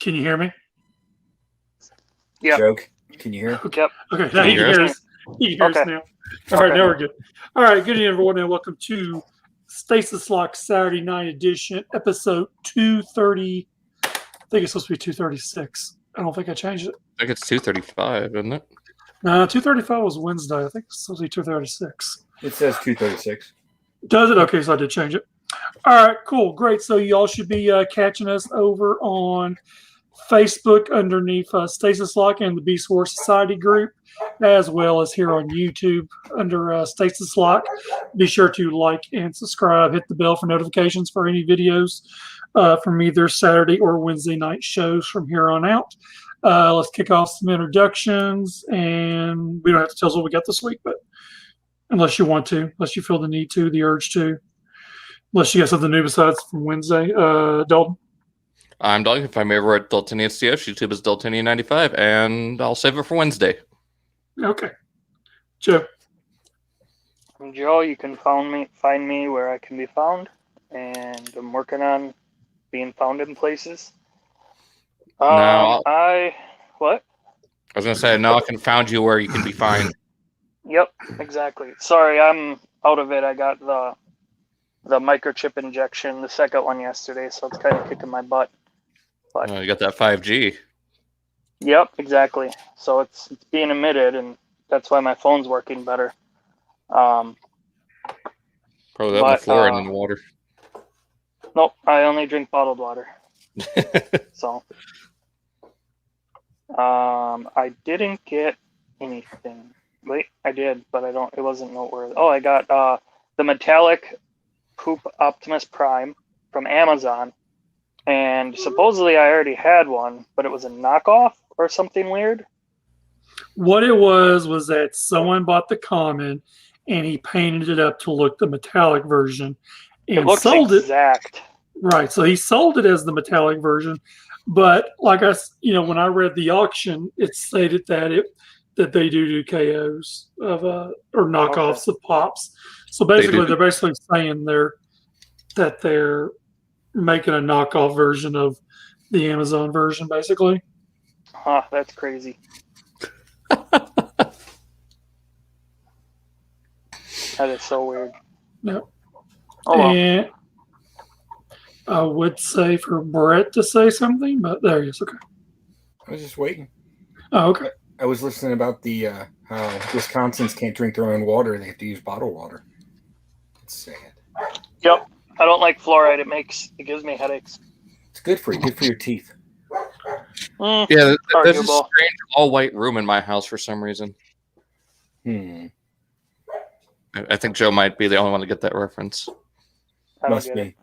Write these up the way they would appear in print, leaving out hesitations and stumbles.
Can you hear me? Yeah. Joke. Can you hear? Okay. Yep. Okay. Now you can hear us. You can hear us now. All right. Now we're good. All right. Good evening, everyone, and welcome to Stasis Lock Saturday Night Edition, episode 230. I think it's supposed to be 236. I don't think I changed it. I think it's 235, isn't it? No, 235 was Wednesday. I think it's supposed to be 236. It says 236. Does it? Okay, so I did change it. All right, cool, great. So y'all should be catching us over on Facebook underneath Stasis Lock and the Beast War Society group, as well as here on YouTube under Stasis Lock. Be sure to like and subscribe. Hit the bell for notifications for any videos from either Saturday or Wednesday night shows from here on out. Let's kick off some introductions, and we don't have to tell us what we got this week, but unless you want to, unless you feel the need to, the urge to, unless you got something new besides from Wednesday. Dalton? I'm Dalton. If I'm ever at Daltonian STF, YouTube is Daltonian95, and I'll save it for Wednesday. Okay. Joe? I'm Joe. You can find me where I can be found, and I'm working on being found in places. What? I was going to say, now I can found you where you can be fine. Yep, exactly. Sorry, I'm out of it. I got the microchip injection, the second one yesterday, so it's kind of kicking my butt. But You got that 5G. Yep, exactly. So it's being emitted, and that's why my phone's working better. Probably that on the floor and in the water. Nope, I only drink bottled water. So I didn't get anything. Wait, I did, but it wasn't noteworthy. Oh, I got the metallic Poop Optimus Prime from Amazon, and supposedly I already had one, but it was a knockoff or something weird. What it was that someone bought the common and he painted it up to look the metallic version and It looks sold exact. it. Right, so he sold it as the metallic version, but like when I read the auction, it stated that they do KOs of or knockoffs of pops. So basically, they're basically saying that they're making a knockoff version of the Amazon version, basically. Huh, that's crazy. That is so weird. No. Oh, well. And I would say for Brett to say something, but there he is. Okay. I was just waiting. Oh, okay. I was listening about the how Wisconsins can't drink their own water; they have to use bottled water. It's sad. Yep, I don't like fluoride. It gives me headaches. It's good for you. Good for your teeth. Yeah, there's a Arguable. strange all-white room in my house for some reason. I think Joe might be the only one to get that reference. I don't Must get be. it.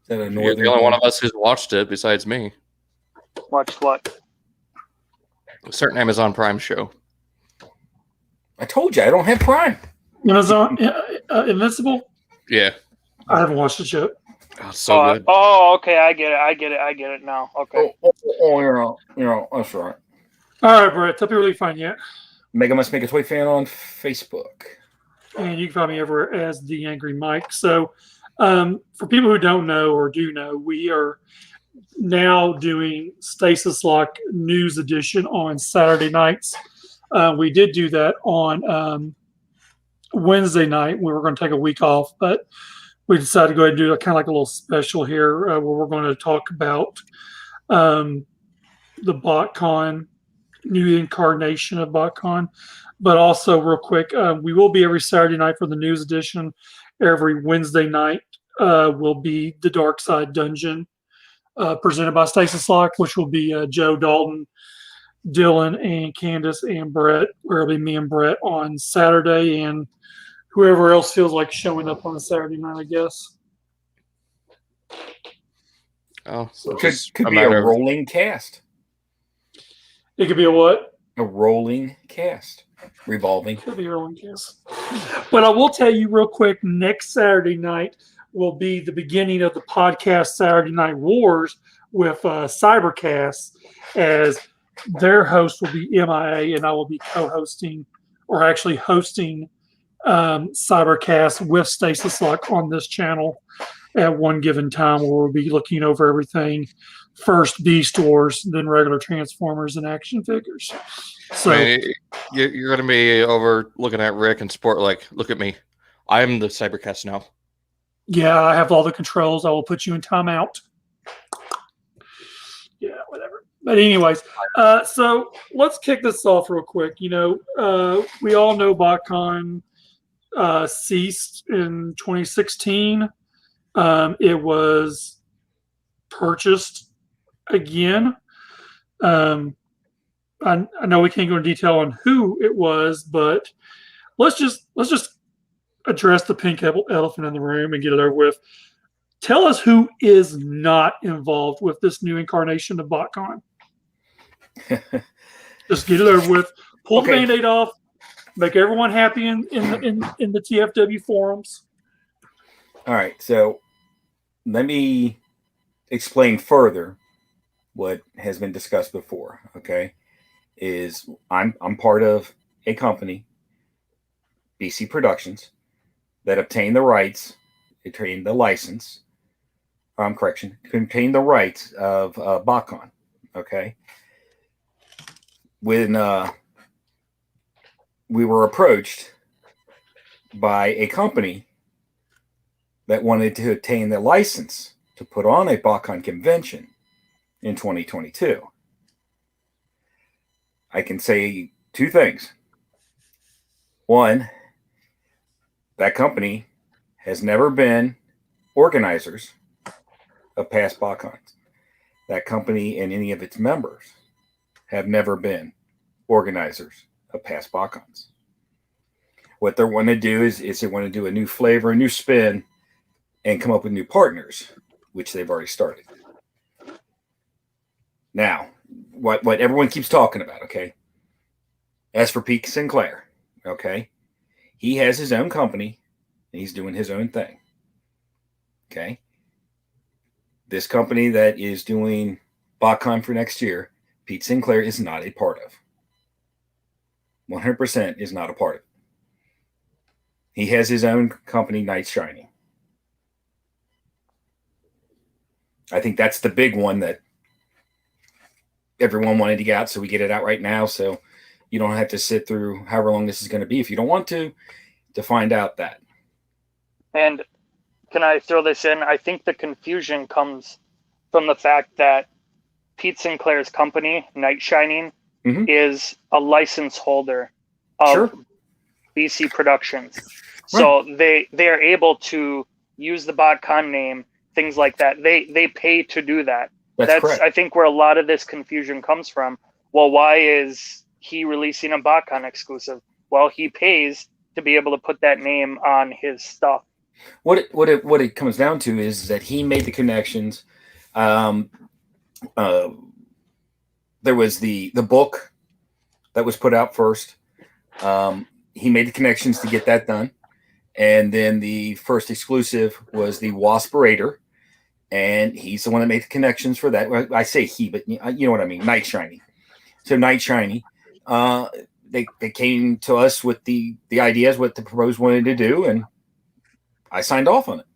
Is that a You're northern the only one of us who's watched it besides me. Watch what? A certain Amazon Prime show. I told you I don't have Prime. Amazon Invincible? Yeah. I haven't watched it yet. Oh, so good. Oh, okay, I get it now. Okay. That's right. All right, Brett. Hope you're really fine yet. Mega Must Make a Toy fan on Facebook. And you can find me everywhere as The Angry Mike. So for people who don't know or do know, we are now doing Stasis Lock News Edition on Saturday nights. We did do that on Wednesday night. We were going to take a week off, but we decided to go ahead and do kind of like a little special here where we're going to talk about the Botcon, new incarnation of Botcon. But also, real quick, we will be every Saturday night for the news edition. Every Wednesday night will be the Dark Side Dungeon presented by Stasis Lock, which will be Joe, Dalton, Dylan, and Candace, and Brett, where it'll be me and Brett on Saturday, and whoever else feels like showing up on a Saturday night, I guess. Oh, so Could be a rolling cast. It could be a what? A rolling cast. Revolving. Could be a rolling cast. But I will tell you real quick, next Saturday night will be the beginning of the podcast Saturday Night Wars with Cybercast, as their host will be MIA, and I will be co-hosting, or actually hosting, Cybercast with Stasis Lock on this channel at one given time, where we'll be looking over everything first B stores than regular Transformers and action figures. So I mean, you're going to be over looking at Rick and Sport like, look at me. I'm the Cybercast now. yeah, I have all the controls. I will put you in timeout. Yeah, whatever. But anyways, so let's kick this off real quick. We all know Botcon ceased in 2016. It was purchased again. I know we can't go into detail on who it was, but let's just address the pink elephant in the room and get it over with. Tell us who is not involved with this new incarnation of Botcon. Just get it over with. Pull the Band-Aid off. Make everyone happy in the TFW forums. All right, so let me explain further what has been discussed before. Okay, is I'm part of a company, BC Productions, that obtained the rights, obtained the license. Obtained the rights of Botcon. Okay, when we were approached by a company that wanted to obtain the license to put on a Botcon convention in 2022. I can say two things. One, that company has never been organizers of past Botcons. That company and any of its members have never been organizers of past Botcons. What they want to do is they want to do a new flavor, a new spin, and come up with new partners, which they've already started. Now, what everyone keeps talking about, okay? As for Pete Sinclair, okay? He has his own company, and he's doing his own thing. Okay? This company that is doing Botcon for next year, Pete Sinclair is not a part of. 100% is not a part of it. He has his own company, Night Shining. I think that's the big one that everyone wanted to get out, so we get it out right now, so you don't have to sit through however long this is going to be if you don't want to find out that. And can I throw this in? I think the confusion comes from the fact that Pete Sinclair's company, Night Shining, is a license holder of BC Productions. So they are able to use the Botcon name, things like that. They pay to do that. That's correct. I think where a lot of this confusion comes from. Well, why is he releasing a Botcon exclusive? Well, he pays to be able to put that name on his stuff. What it comes down to is that he made the connections. There was the book that was put out first. He made the connections to get that done, and then the first exclusive was the Wasperator, and he's the one that made the connections for that. I say he, but you know what I mean. Night Shining. So Night Shining, they came to us with the ideas, what the proposed wanted to do, and I signed off on it.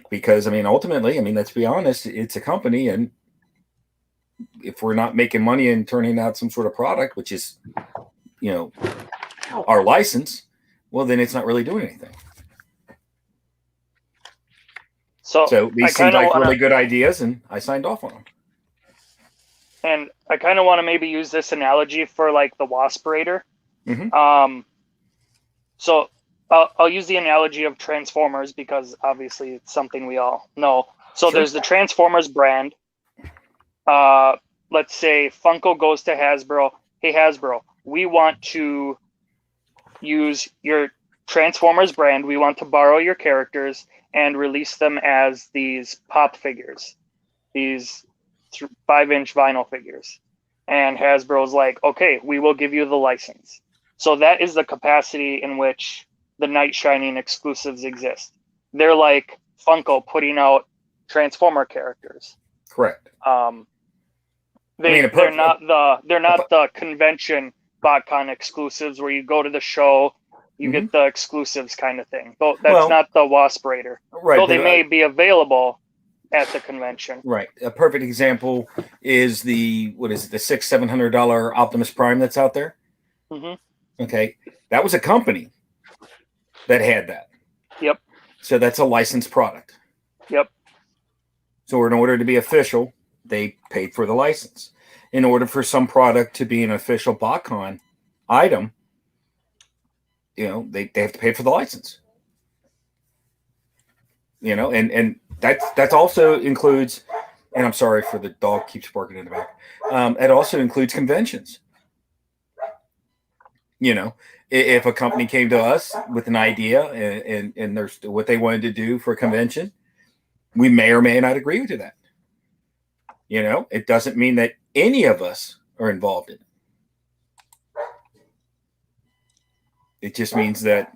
Because, ultimately, let's be honest, it's a company, and if we're not making money and turning out some sort of product, which is, our license, well, then it's not really doing anything. So these seem like really good ideas, and I signed off on them. And I kind of want to maybe use this analogy for like the Wasperator. So I'll use the analogy of Transformers because obviously it's something we all know. So there's the Transformers brand. Let's say Funko goes to Hasbro. Hey, Hasbro, we want to use your Transformers brand. We want to borrow your characters and release them as these pop figures, these 5-inch vinyl figures. And Hasbro's like, okay, we will give you the license. So that is the capacity in which the Night Shining exclusives exist. They're like Funko putting out Transformer characters. Correct. They're not the convention Botcon exclusives where you go to the show, you get the exclusives kind of thing. That's not the Wasperator. Right. Though they may be available at the convention. Right. A perfect example is the $600-700 Optimus Prime that's out there. Mm-hmm. Okay, that was a company that had that. Yep. So that's a licensed product. Yep. So in order to be official, they paid for the license. In order for some product to be an official Botcon item, they have to pay for the license. And that also includes, and I'm sorry for the dog keeps barking in the back. It also includes conventions. If a company came to us with an idea and there's what they wanted to do for a convention, we may or may not agree to that. It doesn't mean that any of us are involved in it. It just means that,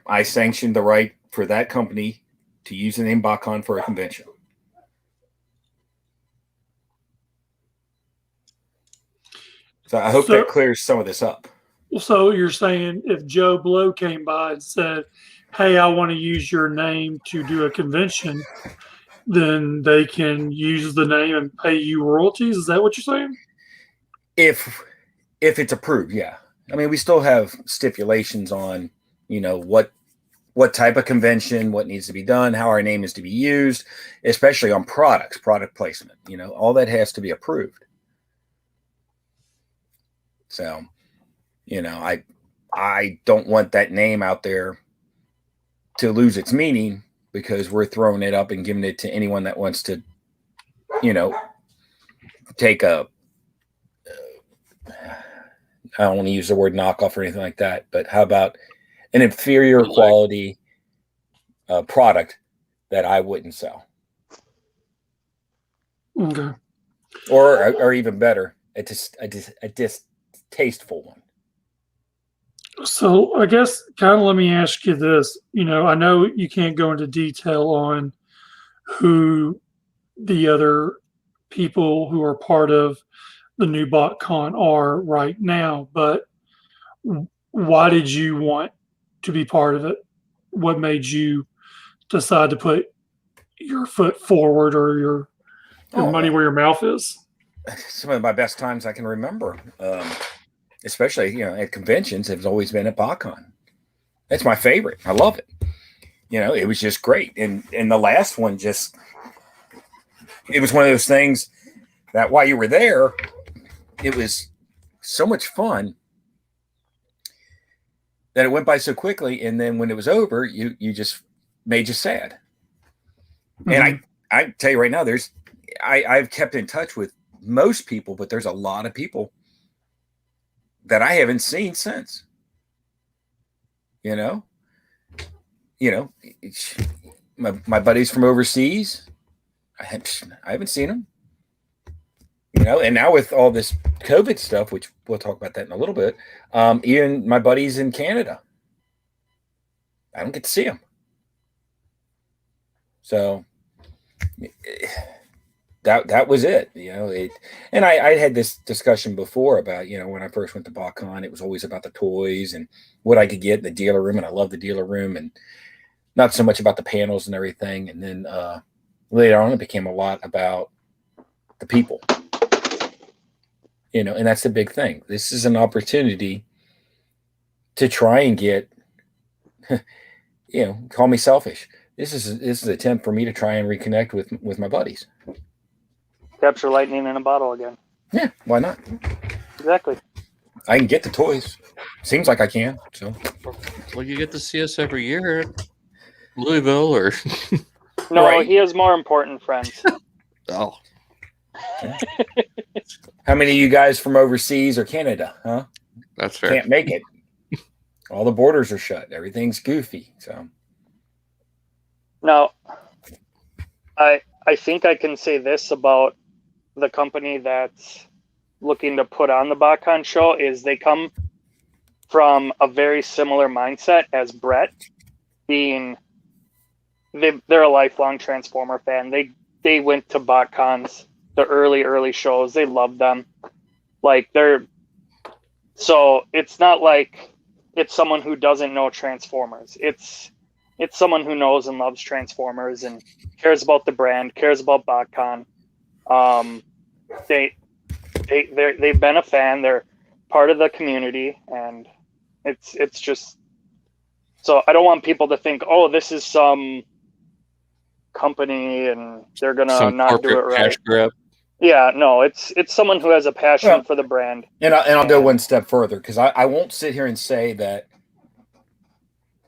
I sanctioned the right for that company to use the name Botcon for a convention. So I hope that clears some of this up. So you're saying if Joe Blow came by and said, hey, I want to use your name to do a convention, then they can use the name and pay you royalties? Is that what you're saying? If it's approved, yeah. I mean, we still have stipulations on, what type of convention, what needs to be done, how our name is to be used, especially on product placement. All that has to be approved. So, I don't want that name out there to lose its meaning because we're throwing it up and giving it to anyone that wants to, take a, I don't want to use the word knockoff or anything like that, but how about an inferior quality product that I wouldn't sell? Okay. Or even better, a distasteful one. So I guess kind of let me ask you this. I know you can't go into detail on who the other people who are part of the new Botcon are right now, but why did you want to be part of it? What made you decide to put your foot forward or your money where your mouth is? Some of my best times I can remember, especially at conventions, have always been at Botcon. That's my favorite. I love it. It was just great. And the last one it was one of those things that while you were there, it was so much fun that it went by so quickly. And then when it was over, you just made you sad. Mm-hmm. And I tell you right now, I've kept in touch with most people, but there's a lot of people that I haven't seen since. My buddies from overseas, I haven't seen them. And now with all this COVID stuff, which we'll talk about that in a little bit, even my buddies in Canada, I don't get to see them. So that was it, and I had this discussion before about, when I first went to Botcon, it was always about the toys and what I could get in the dealer room. And I love the dealer room and not so much about the panels and everything. And then later on, it became a lot about the people, and that's the big thing. This is an opportunity to try and get, call me selfish. This is an attempt for me to try and reconnect with my buddies. Capture lightning in a bottle again. Yeah, why not? Exactly. I can get the toys. Seems like I can. So. Well, you get to see us every year at Louisville, or no, right. He has more important friends. Oh. How many of you guys from overseas or Canada, huh? That's fair. Can't make it. All the borders are shut. Everything's goofy. So. Now, I think I can say this about the company that's looking to put on the Botcon show is they come from a very similar mindset as Brett, being they're a lifelong Transformer fan. They went to Botcons, the early shows. They love them. So it's not like it's someone who doesn't know Transformers. it's someone who knows and loves Transformers and cares about the brand, cares about Botcon. They've been a fan. They're part of the community, and it's just so I don't want people to think, oh, this is some company and they're gonna Some not do it corporate right. cash grab. Yeah, no, it's someone who has a passion for the brand. And I'll go one step further, because I won't sit here and say that,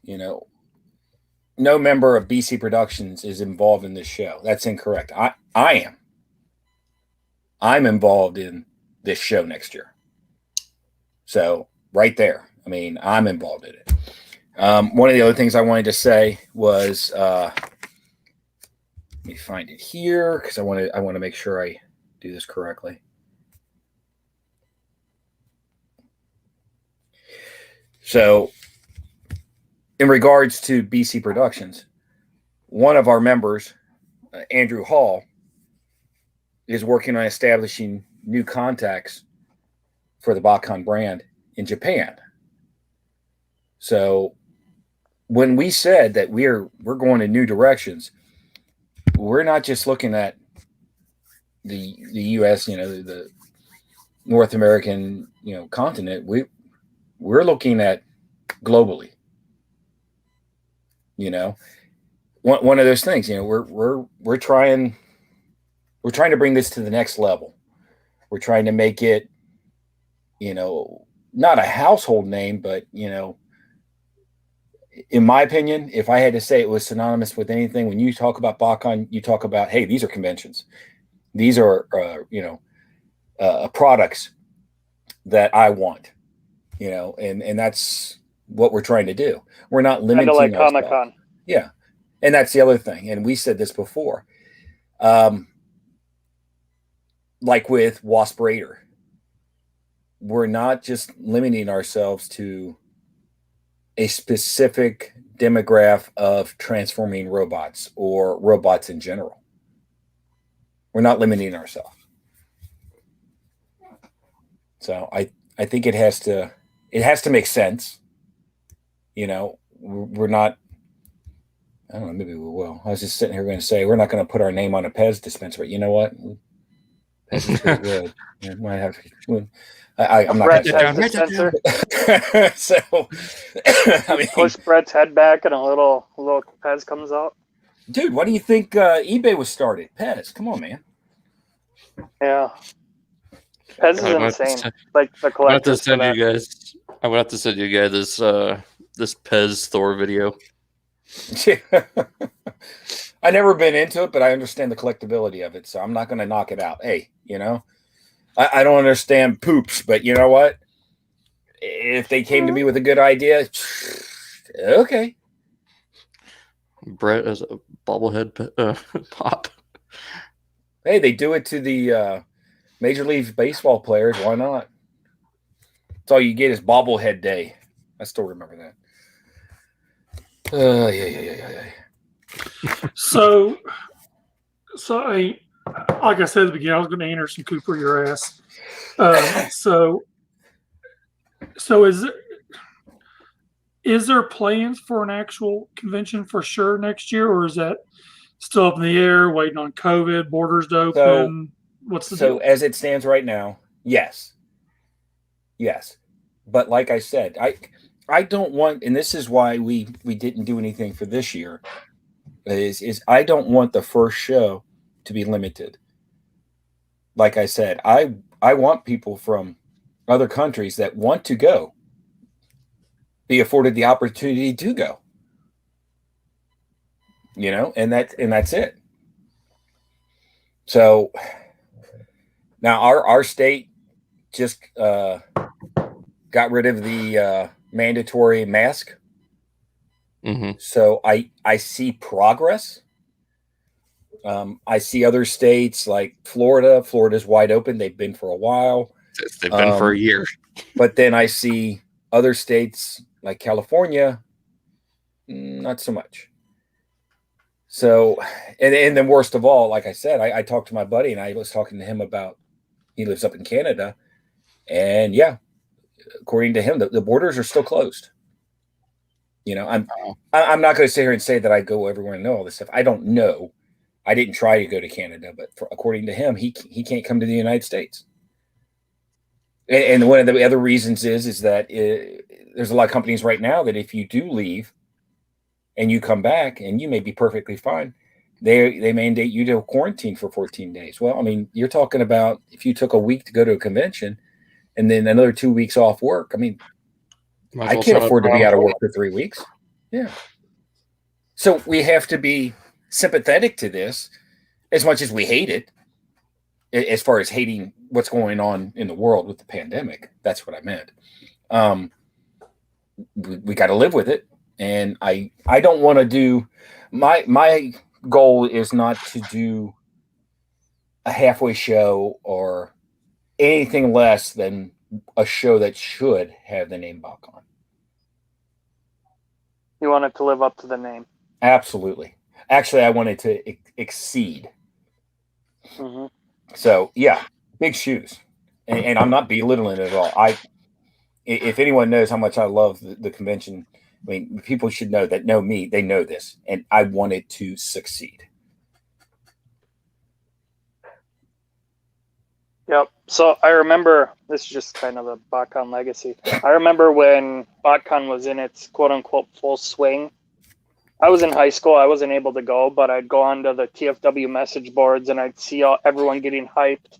no member of BC Productions is involved in this show. That's incorrect. I am. I'm involved in this show next year. So right there, I mean, I'm involved in it. One of the other things I wanted to say was, let me find it here, because I want to make sure I do this correctly. So, in regards to BC Productions, one of our members, Andrew Hall, is working on establishing new contacts for the Botcon brand in Japan. So, when we said that we're going in new directions, we're not just looking at the U.S., the North American, continent. We're looking at globally. One of those things. We're trying to bring this to the next level. We're trying to make it, not a household name, but in my opinion, if I had to say it was synonymous with anything, when you talk about Botcon, you talk about, hey, these are conventions. These are, products that I want, and that's what we're trying to do. We're not limiting Kind of like ourselves. Comic-Con. Yeah. And that's the other thing. And we said this before. Like with Wasp Raider, we're not just limiting ourselves to a specific demographic of transforming robots or robots in general. We're not limiting ourselves. So I think it has to make sense. We're not, I don't know, maybe we will. I was just sitting here going to say, we're not going to put our name on a Pez dispenser, but you know what? Pez is pretty good. You might have to, I'm not Brett going to Pez dispenser. So, I mean, Push Brett's head back and a little Pez comes out. Dude, what do you think eBay was started? Pez, come on, man. Yeah. Pez is insane. Like the collectors for that. I'm gonna have to send you guys this Pez Thor video. I never been into it, but I understand the collectability of it, so I'm not going to knock it out. Hey, I don't understand poops, but you know what? If they came to me with a good idea, okay. Brett as a bobblehead pop. Hey, they do it to the Major League Baseball players. Why not? That's all you get is bobblehead day. I still remember that. Yeah. So like I said at the beginning, I was going to Anderson Cooper your ass. So is there plans for an actual convention for sure next year, or is that still up in the air, waiting on COVID, borders to open? What's the deal? As it stands right now, yes. But like I said, I don't want, and this is why we didn't do anything for this year, is I don't want the first show to be limited. Like I said, I want people from other countries that want to go be afforded the opportunity to go. And that's it. So now our state just got rid of the mandatory mask. Mm-hmm. So I see progress. I see other states like Florida. Florida's wide open. They've been for a while. They've been for a year. But then I see other states like California, not so much. So, and then worst of all, like I said, I talked to my buddy and I was talking to him about, he lives up in Canada. And yeah, according to him, the borders are still closed. I'm not going to sit here and say that I go everywhere and know all this stuff. I don't know. I didn't try to go to Canada, but according to him, he can't come to the United States. And one of the other reasons is that there's a lot of companies right now that if you do leave and you come back and you may be perfectly fine, they mandate you to quarantine for 14 days. Well, I mean, you're talking about if you took a week to go to a convention and then another 2 weeks off work. I mean, I can't afford to be out of work for 3 weeks. Yeah. So we have to be sympathetic to this as much as we hate it, as far as hating what's going on in the world with the pandemic. That's what I meant. We got to live with it. And I don't want to do my goal is not to do a halfway show or anything less than a show that should have the name Botcon. You want it to live up to the name. Absolutely. Actually, I wanted to exceed. Mm-hmm. So yeah, big shoes, and I'm not belittling it at all. If anyone knows how much I love the convention, I mean, people should know that know me. They know this, and I wanted to succeed. Yep. So I remember, this is just kind of a Botcon legacy. I remember when Botcon was in its quote unquote full swing. I was in high school. I wasn't able to go, but I'd go onto the TFW message boards and I'd see everyone getting hyped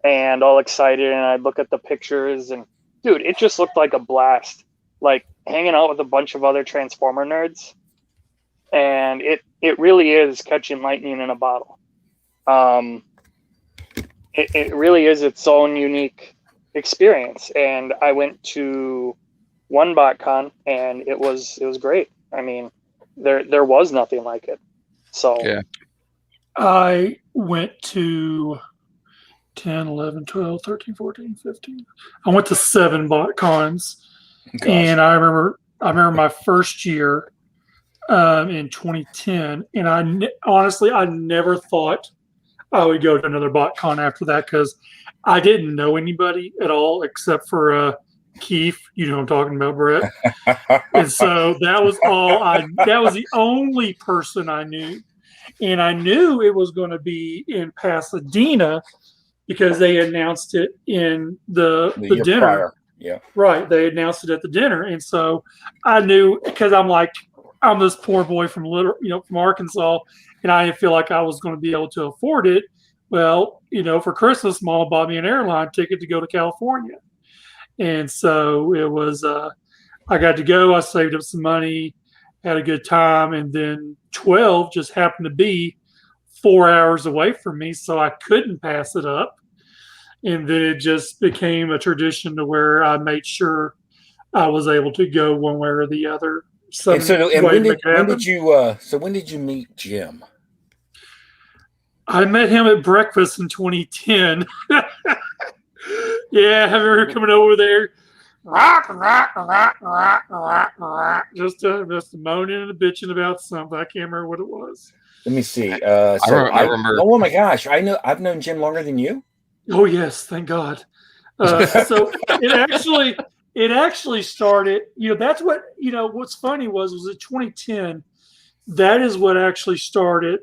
and all excited. And I'd look at the pictures and dude, it just looked like a blast, like hanging out with a bunch of other Transformer nerds. And it really is catching lightning in a bottle. It really is its own unique experience. And I went to one Botcon and it was great. I mean, there was nothing like it. So yeah. I went to 10, 11, 12, 13, 14, 15. I went to 7 Botcons. Gosh. And I remember my first year in 2010. And honestly, I never thought I would go to another Botcon after that because I didn't know anybody at all except for Keith, you know what I'm talking about, Brett. And so that was that was the only person I knew. And I knew it was going to be in Pasadena because they announced it in the dinner. Prior. Yeah. Right. They announced it at the dinner. And so I knew because I'm this poor boy from Arkansas, and I didn't feel like I was going to be able to afford it. Well, for Christmas, Mom bought me an airline ticket to go to California. And so it was, I got to go. I saved up some money, had a good time. And then 12 just happened to be 4 hours away from me. So I couldn't pass it up. And then it just became a tradition to where I made sure I was able to go one way or the other. When did you meet Jim? I met him at breakfast in 2010. Yeah, have you ever coming over there? Just moaning and bitching about something. I can't remember what it was. Let me see. I remember. Oh my gosh, I've known Jim longer than you. Oh yes, thank God. So it actually started. That's what What's funny was in 2010. That is what actually started.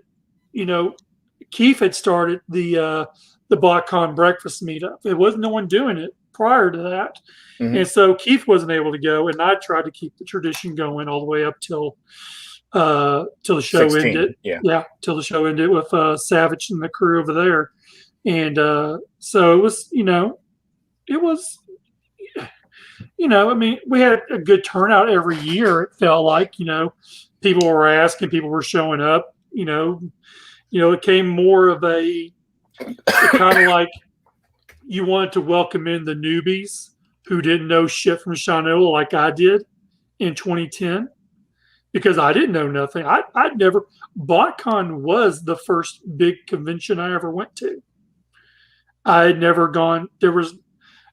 Keith had started the Botcon breakfast meetup. There wasn't no one doing it prior to that. Mm-hmm. And so Keith wasn't able to go, and I tried to keep the tradition going all the way up till the show 16, ended. Yeah, till the show ended with Savage and the crew over there. And so it was, I mean, we had a good turnout every year. It felt like, people were asking, people were showing up, it came more of a kind of like you wanted to welcome in the newbies who didn't know shit from Shinola like I did in 2010 because I didn't know nothing. I'd never, Botcon was the first big convention I ever went to. I had never gone, there was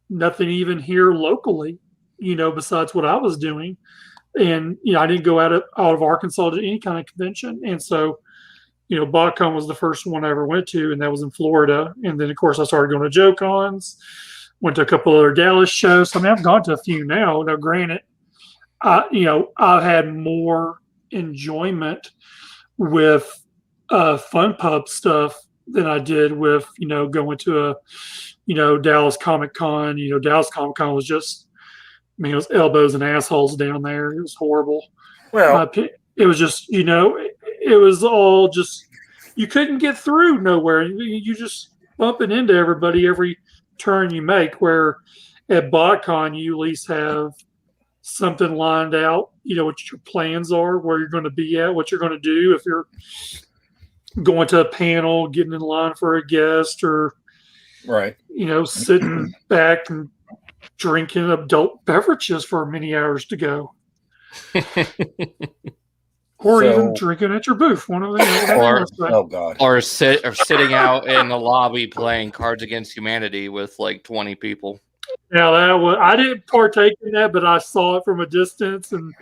nothing even here locally, besides what I was doing. And, I didn't go out of Arkansas to any kind of convention. And so, Botcon was the first one I ever went to, and that was in Florida. And then, of course, I started going to JoeCons, went to a couple other Dallas shows. I mean, I've gone to a few now. Now, granted, I've had more enjoyment with fun pub stuff than I did with, going to Dallas Comic Con. Dallas Comic Con was just, it was elbows and assholes down there. It was horrible. Well, It was just, it was all just, you couldn't get through nowhere. You just bumping into everybody every turn you make, where at Botcon, you at least have something lined out, what your plans are, where you're going to be at, what you're going to do if you're going to a panel, getting in line for a guest, or right, sitting back and drinking adult beverages for many hours to go. Or even drinking at your booth. One of them. Oh God. Or sitting out in the lobby playing Cards Against Humanity with like 20 people. Now I didn't partake in that, but I saw it from a distance, and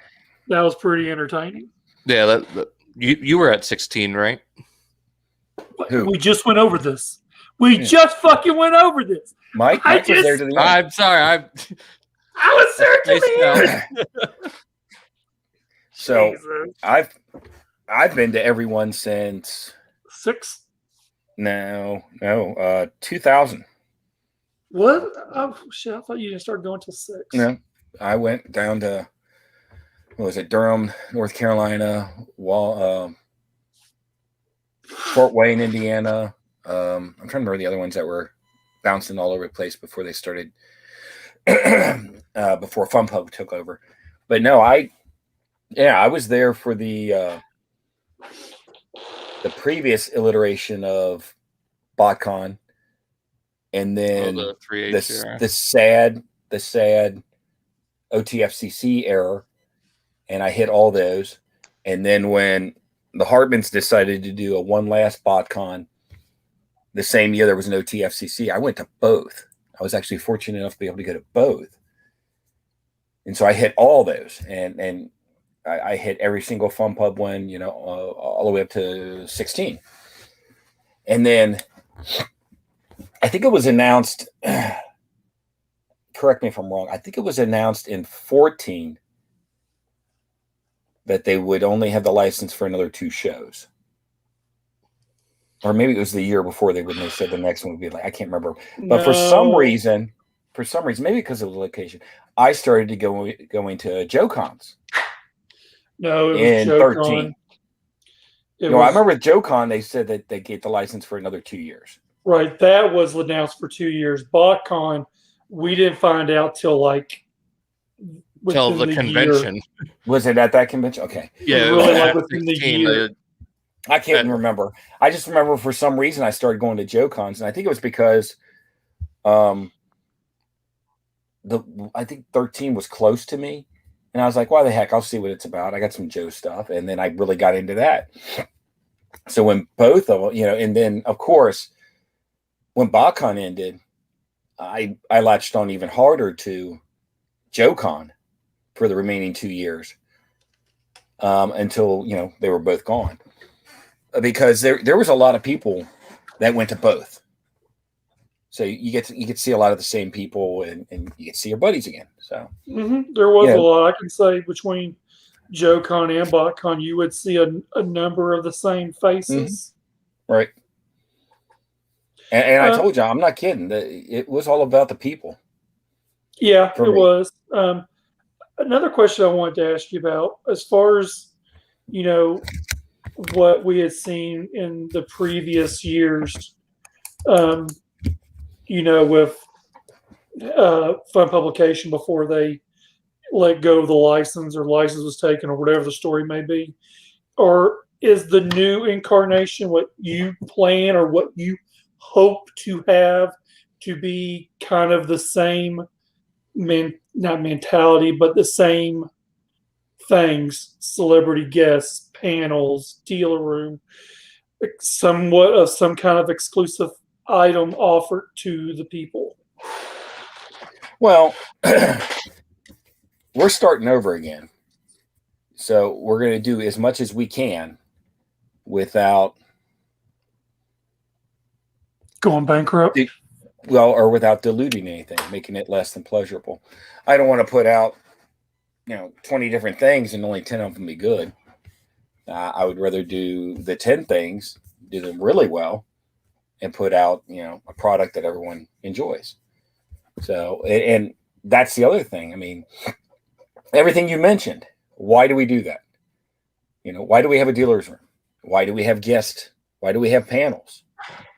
that was pretty entertaining. Yeah, you were at 16, right? Who? We just went over this. We just fucking went over this. Mike was there to the end. I'm sorry. I was there to the end. So I've been to everyone since 2000. What? Oh shit! I thought you didn't start going till 6. No, I went down to Durham, North Carolina, Fort Wayne, Indiana. I'm trying to remember the other ones that were bouncing all over the place before they started, before Fun Pub took over. But no, I was there for the previous iteration of Botcon, and then the sad OTFCC era, and I hit all those. And then when the Hartmans decided to do a one last Botcon the same year there was an OTFCC, I went to both. I was actually fortunate enough to be able to go to both, and so I hit all those, and I hit every single Fun Pub one, all the way up to 16. And then I think it was announced, correct me if I'm wrong, I think it was announced in 14 that they would only have the license for another 2 shows. Or maybe it was the year before when they said the next one would be like, I can't remember. But for some reason, maybe because of the location, I started to go into JoeCons. No, it was in JoeCon. 13. I remember with JoeCon, they said that they get the license for another 2 years. Right. That was announced for 2 years. Botcon, we didn't find out till till the convention. Year. Was it at that convention? Okay. Yeah, it was really within the year. I can't even remember. I just remember for some reason I started going to JoeCons, and I think it was because I think 13 was close to me. And I was like, why the heck? I'll see what it's about. I got some Joe stuff. And then I really got into that. So when both of them, and then, of course, when Botcon ended, I latched on even harder to JoeCon for the remaining 2 years until, they were both gone. Because there was a lot of people that went to both. So you get to see a lot of the same people, and you get to see your buddies again. So there was a lot. I can say between JoeCon and Botcon, you would see a number of the same faces. Right. And I told you, I'm not kidding. It was all about the people. Yeah, it was. Another question I wanted to ask you about, as far as, what we had seen in the previous years, with Fun Publication before they let go of the license, or license was taken, or whatever the story may be, or is the new incarnation what you plan or what you hope to have to be kind of the same, not mentality, but the same things: celebrity guests, panels, dealer room, somewhat of some kind of exclusive item offered to the people? Well, we're starting over again. So we're going to do as much as we can without going bankrupt. Or without diluting anything, making it less than pleasurable. I don't want to put out 20 different things and only 10 of them be good. I would rather do the 10 things, do them really well, and put out, a product that everyone enjoys. So, and that's the other thing. I mean, everything you mentioned, why do we do that? Why do we have a dealer's room? Why do we have guests? Why do we have panels?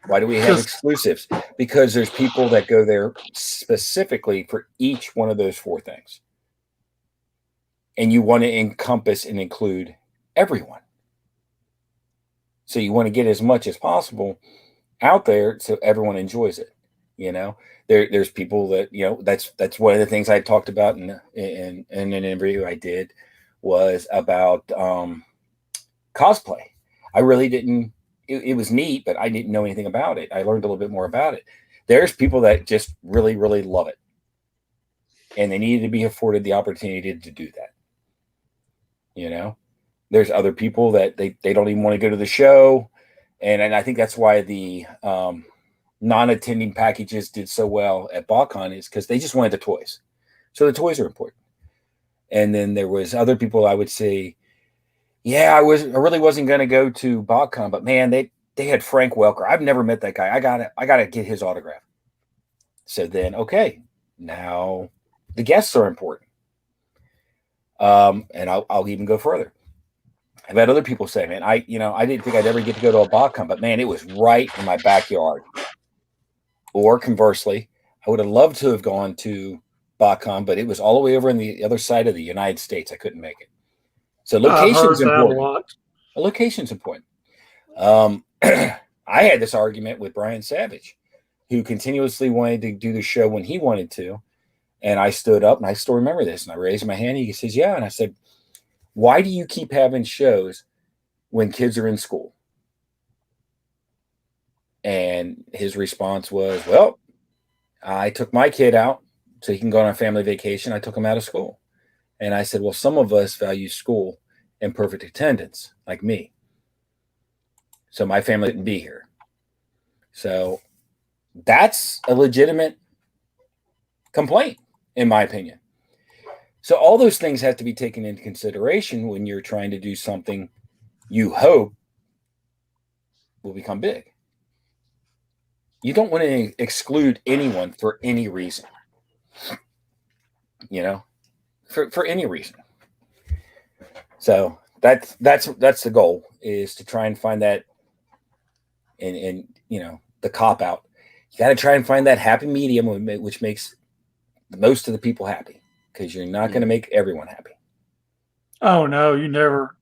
Why do we have exclusives? Because there's people that go there specifically for each one of those 4 things. And you want to encompass and include everyone. So you want to get as much as possible out there so everyone enjoys it. There's people that, that's one of the things I talked about in an interview I did was about cosplay. I really didn't, it was neat, but I didn't know anything about it. I learned a little bit more about it. There's people that just really, really love it. And they needed to be afforded the opportunity to do that. There's other people that they don't even want to go to the show. And I think that's why the non-attending packages did so well at Botcon is because they just wanted the toys. So the toys are important. And then there was other people I would say, yeah, I really wasn't going to go to Botcon, but man, they had Frank Welker. I've never met that guy. I gotta get his autograph. So then, okay, now the guests are important. And I'll even go further. I've had other people say, man, I didn't think I'd ever get to go to a Botcon, but man, it was right in my backyard. Or conversely, I would have loved to have gone to Botcon, but it was all the way over on the other side of the United States. I couldn't make it. So location's important. Location's important. I had this argument with Brian Savage, who continuously wanted to do the show when he wanted to. And I stood up, and I still remember this, and I raised my hand. He says, yeah. And I said, why do you keep having shows when kids are in school? And his response was, well, I took my kid out so he can go on a family vacation. I took him out of school. And I said, well, some of us value school and perfect attendance, like me. So my family didn't be here. So that's a legitimate complaint, in my opinion. So all those things have to be taken into consideration when you're trying to do something you hope will become big. You don't want to exclude anyone for any reason. For any reason. So that's the goal, is to try and find that and the cop out. You got to try and find that happy medium which makes most of the people happy, because you're not going to make everyone happy. Oh no, you never.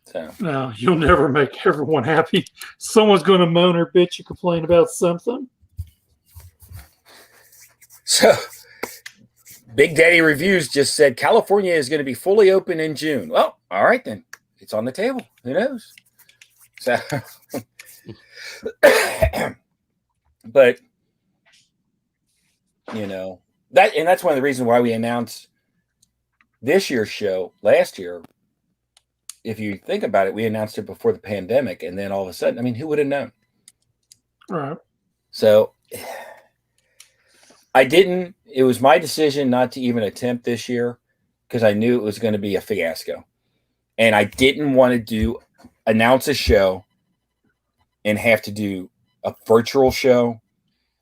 So No, you'll never make everyone happy. Someone's going to moan or bitch and complain about something. So Big Daddy Reviews just said California is going to be fully open in June. Well, all right then. It's on the table. Who knows? So, but that's one of the reasons why we announced this year's show last year. If you think about it, we announced it before the pandemic, and then all of a sudden, I mean, who would have known? Right. So it was my decision not to even attempt this year, because I knew it was going to be a fiasco. And I didn't want to announce a show and have to do a virtual show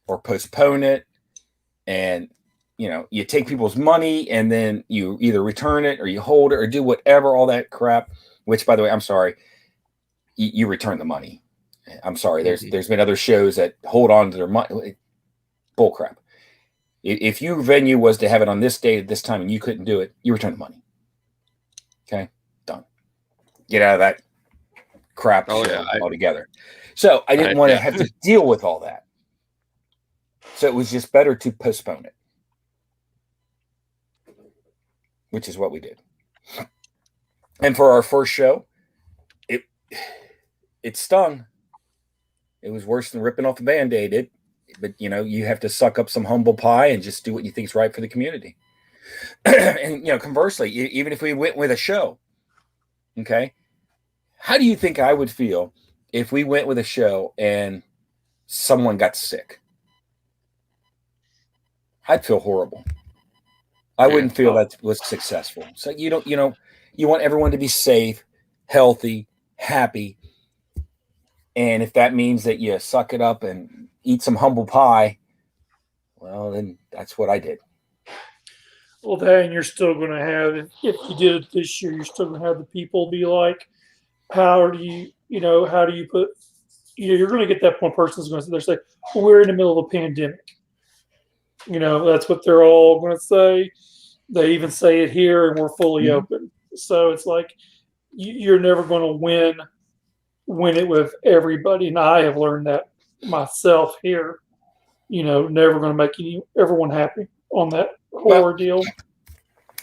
or postpone it. And, you take people's money and then you either return it or you hold it or do whatever, all that crap, which, by the way, I'm sorry, you return the money. I'm sorry. There's been other shows that hold on to their money. Bull crap. If your venue was to have it on this date at this time and you couldn't do it, you return the money. Okay, done. Get out of that crap altogether. So I didn't want to have to deal with all that. So it was just better to postpone it, which is what we did. And for our first show, it stung. It was worse than ripping off a Band-Aid. But, you have to suck up some humble pie and just do what you think is right for the community. And, conversely, even if we went with a show, okay, how do you think I would feel if we went with a show and someone got sick? I'd feel horrible. I wouldn't feel that was successful. So you want everyone to be safe, healthy, happy. And if that means that you suck it up and eat some humble pie, well, then that's what I did. Well, then you're still going to have, if you did it this year, you're still going to have the people be like, how do you put, you're going to get that one person who's going to sit there and say, well, we're in the middle of a pandemic. That's what they're all going to say. They even say it here, and we're fully open. So it's like you're never going to win it with everybody. And I have learned that myself here. Never going to make everyone happy on that whole ordeal.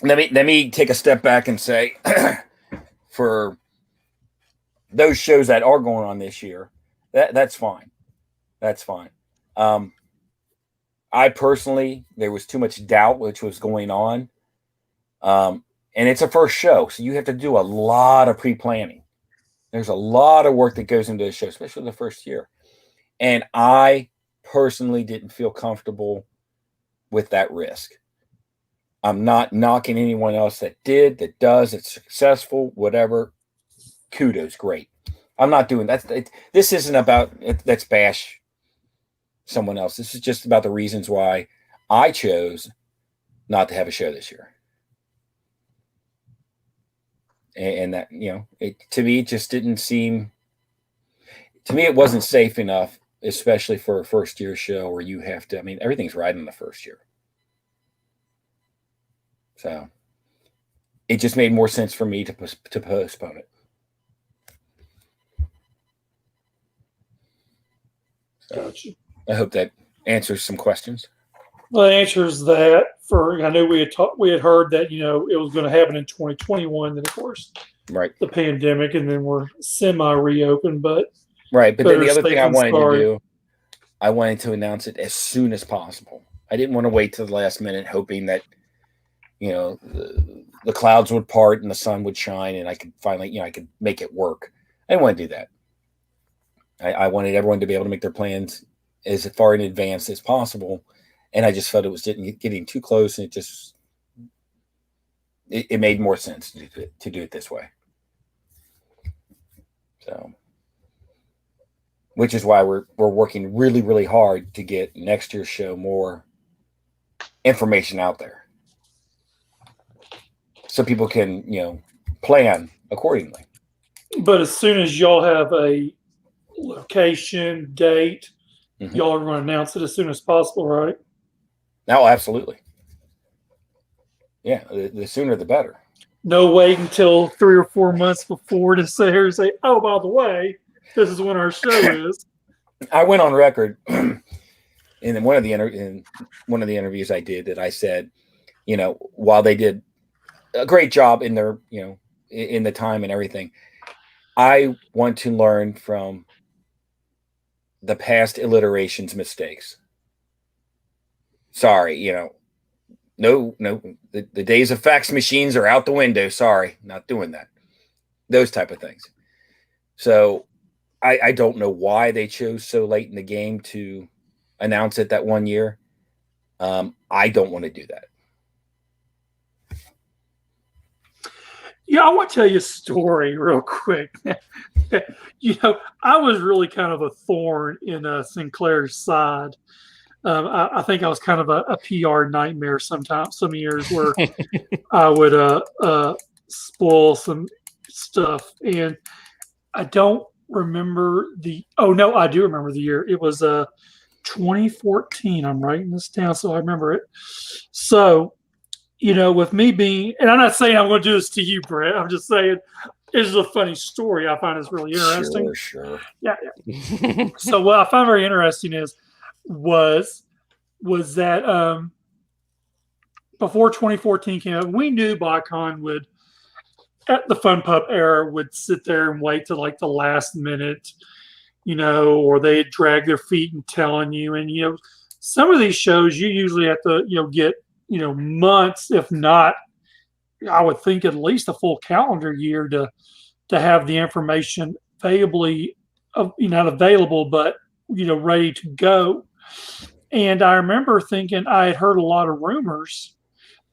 Let me take a step back and say, for those shows that are going on this year, that's fine. That's fine. I personally, there was too much doubt which was going on. And it's a first show, so you have to do a lot of pre-planning. There's a lot of work that goes into the show, especially the first year. And I personally didn't feel comfortable with that risk. I'm not knocking anyone else that does, it's successful, whatever. Kudos, great. I'm not doing that. This isn't about, let's bash someone else. This is just about the reasons why I chose not to have a show this year. And that, to me, it just didn't seem, to me, it wasn't safe enough, especially for a first year show where you have to, everything's right in the first year. So it just made more sense for me to postpone it. Gotcha. I hope that answers some questions. Well, the answer is that I know we had heard that, it was going to happen in 2021. Then, of course, right, the pandemic, and then we're semi-reopened. But right. But then the other thing I wanted to announce it as soon as possible. I didn't want to wait till the last minute, hoping that, the clouds would part and the sun would shine and I could finally, I could make it work. I didn't want to do that. I wanted everyone to be able to make their plans as far in advance as possible. And I just felt it was getting too close, and it made more sense to do it this way. So, which is why we're working really, really hard to get next year's show more information out there, so people can, plan accordingly. But as soon as y'all have a location, date, y'all are going to announce it as soon as possible, right? No, absolutely. Yeah, the sooner the better. No wait until 3 or 4 months before to say, oh, by the way, this is when our show is. I went on record in one of the interviews I did that I said, while they did a great job in their, in the time and everything, I want to learn from the past alliterations mistakes. Sorry, no, the days of fax machines are out the window. Sorry, not doing that. Those type of things. So I don't know why they chose so late in the game to announce it that one year. I don't want to do that. Yeah, I want to tell you a story real quick. I was really kind of a thorn in Sinclair's side. I think I was kind of a PR nightmare some years where I would spoil some stuff. And I don't remember I do remember the year. It was 2014. I'm writing this down so I remember it. So, with me being, and I'm not saying I'm going to do this to you, Brett. I'm just saying this is a funny story. I find this really interesting. Sure. Yeah. So what I find very interesting was that before 2014 came out, we knew Botcon would, at the Fun Pup era, would sit there and wait to like the last minute, or they'd drag their feet and telling you. And, some of these shows you usually have to, get, months, if not, I would think at least a full calendar year to have the information not available, but, ready to go. And I remember thinking I had heard a lot of rumors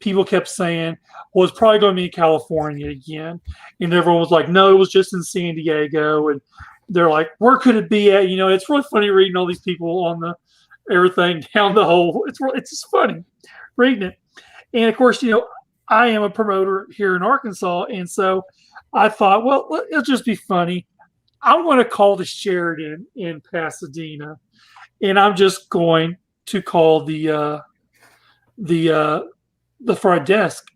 people kept saying, well, it's probably going to be in California again. And everyone was like, no, it was just in San Diego. And they're like, where could it be at? It's really funny reading all these people on the everything down the hole. It's just funny reading it. And of course, I am a promoter here in Arkansas. And so I thought, well, it'll just be funny. I want to call the Sheridan in Pasadena. And I'm just going to call the front desk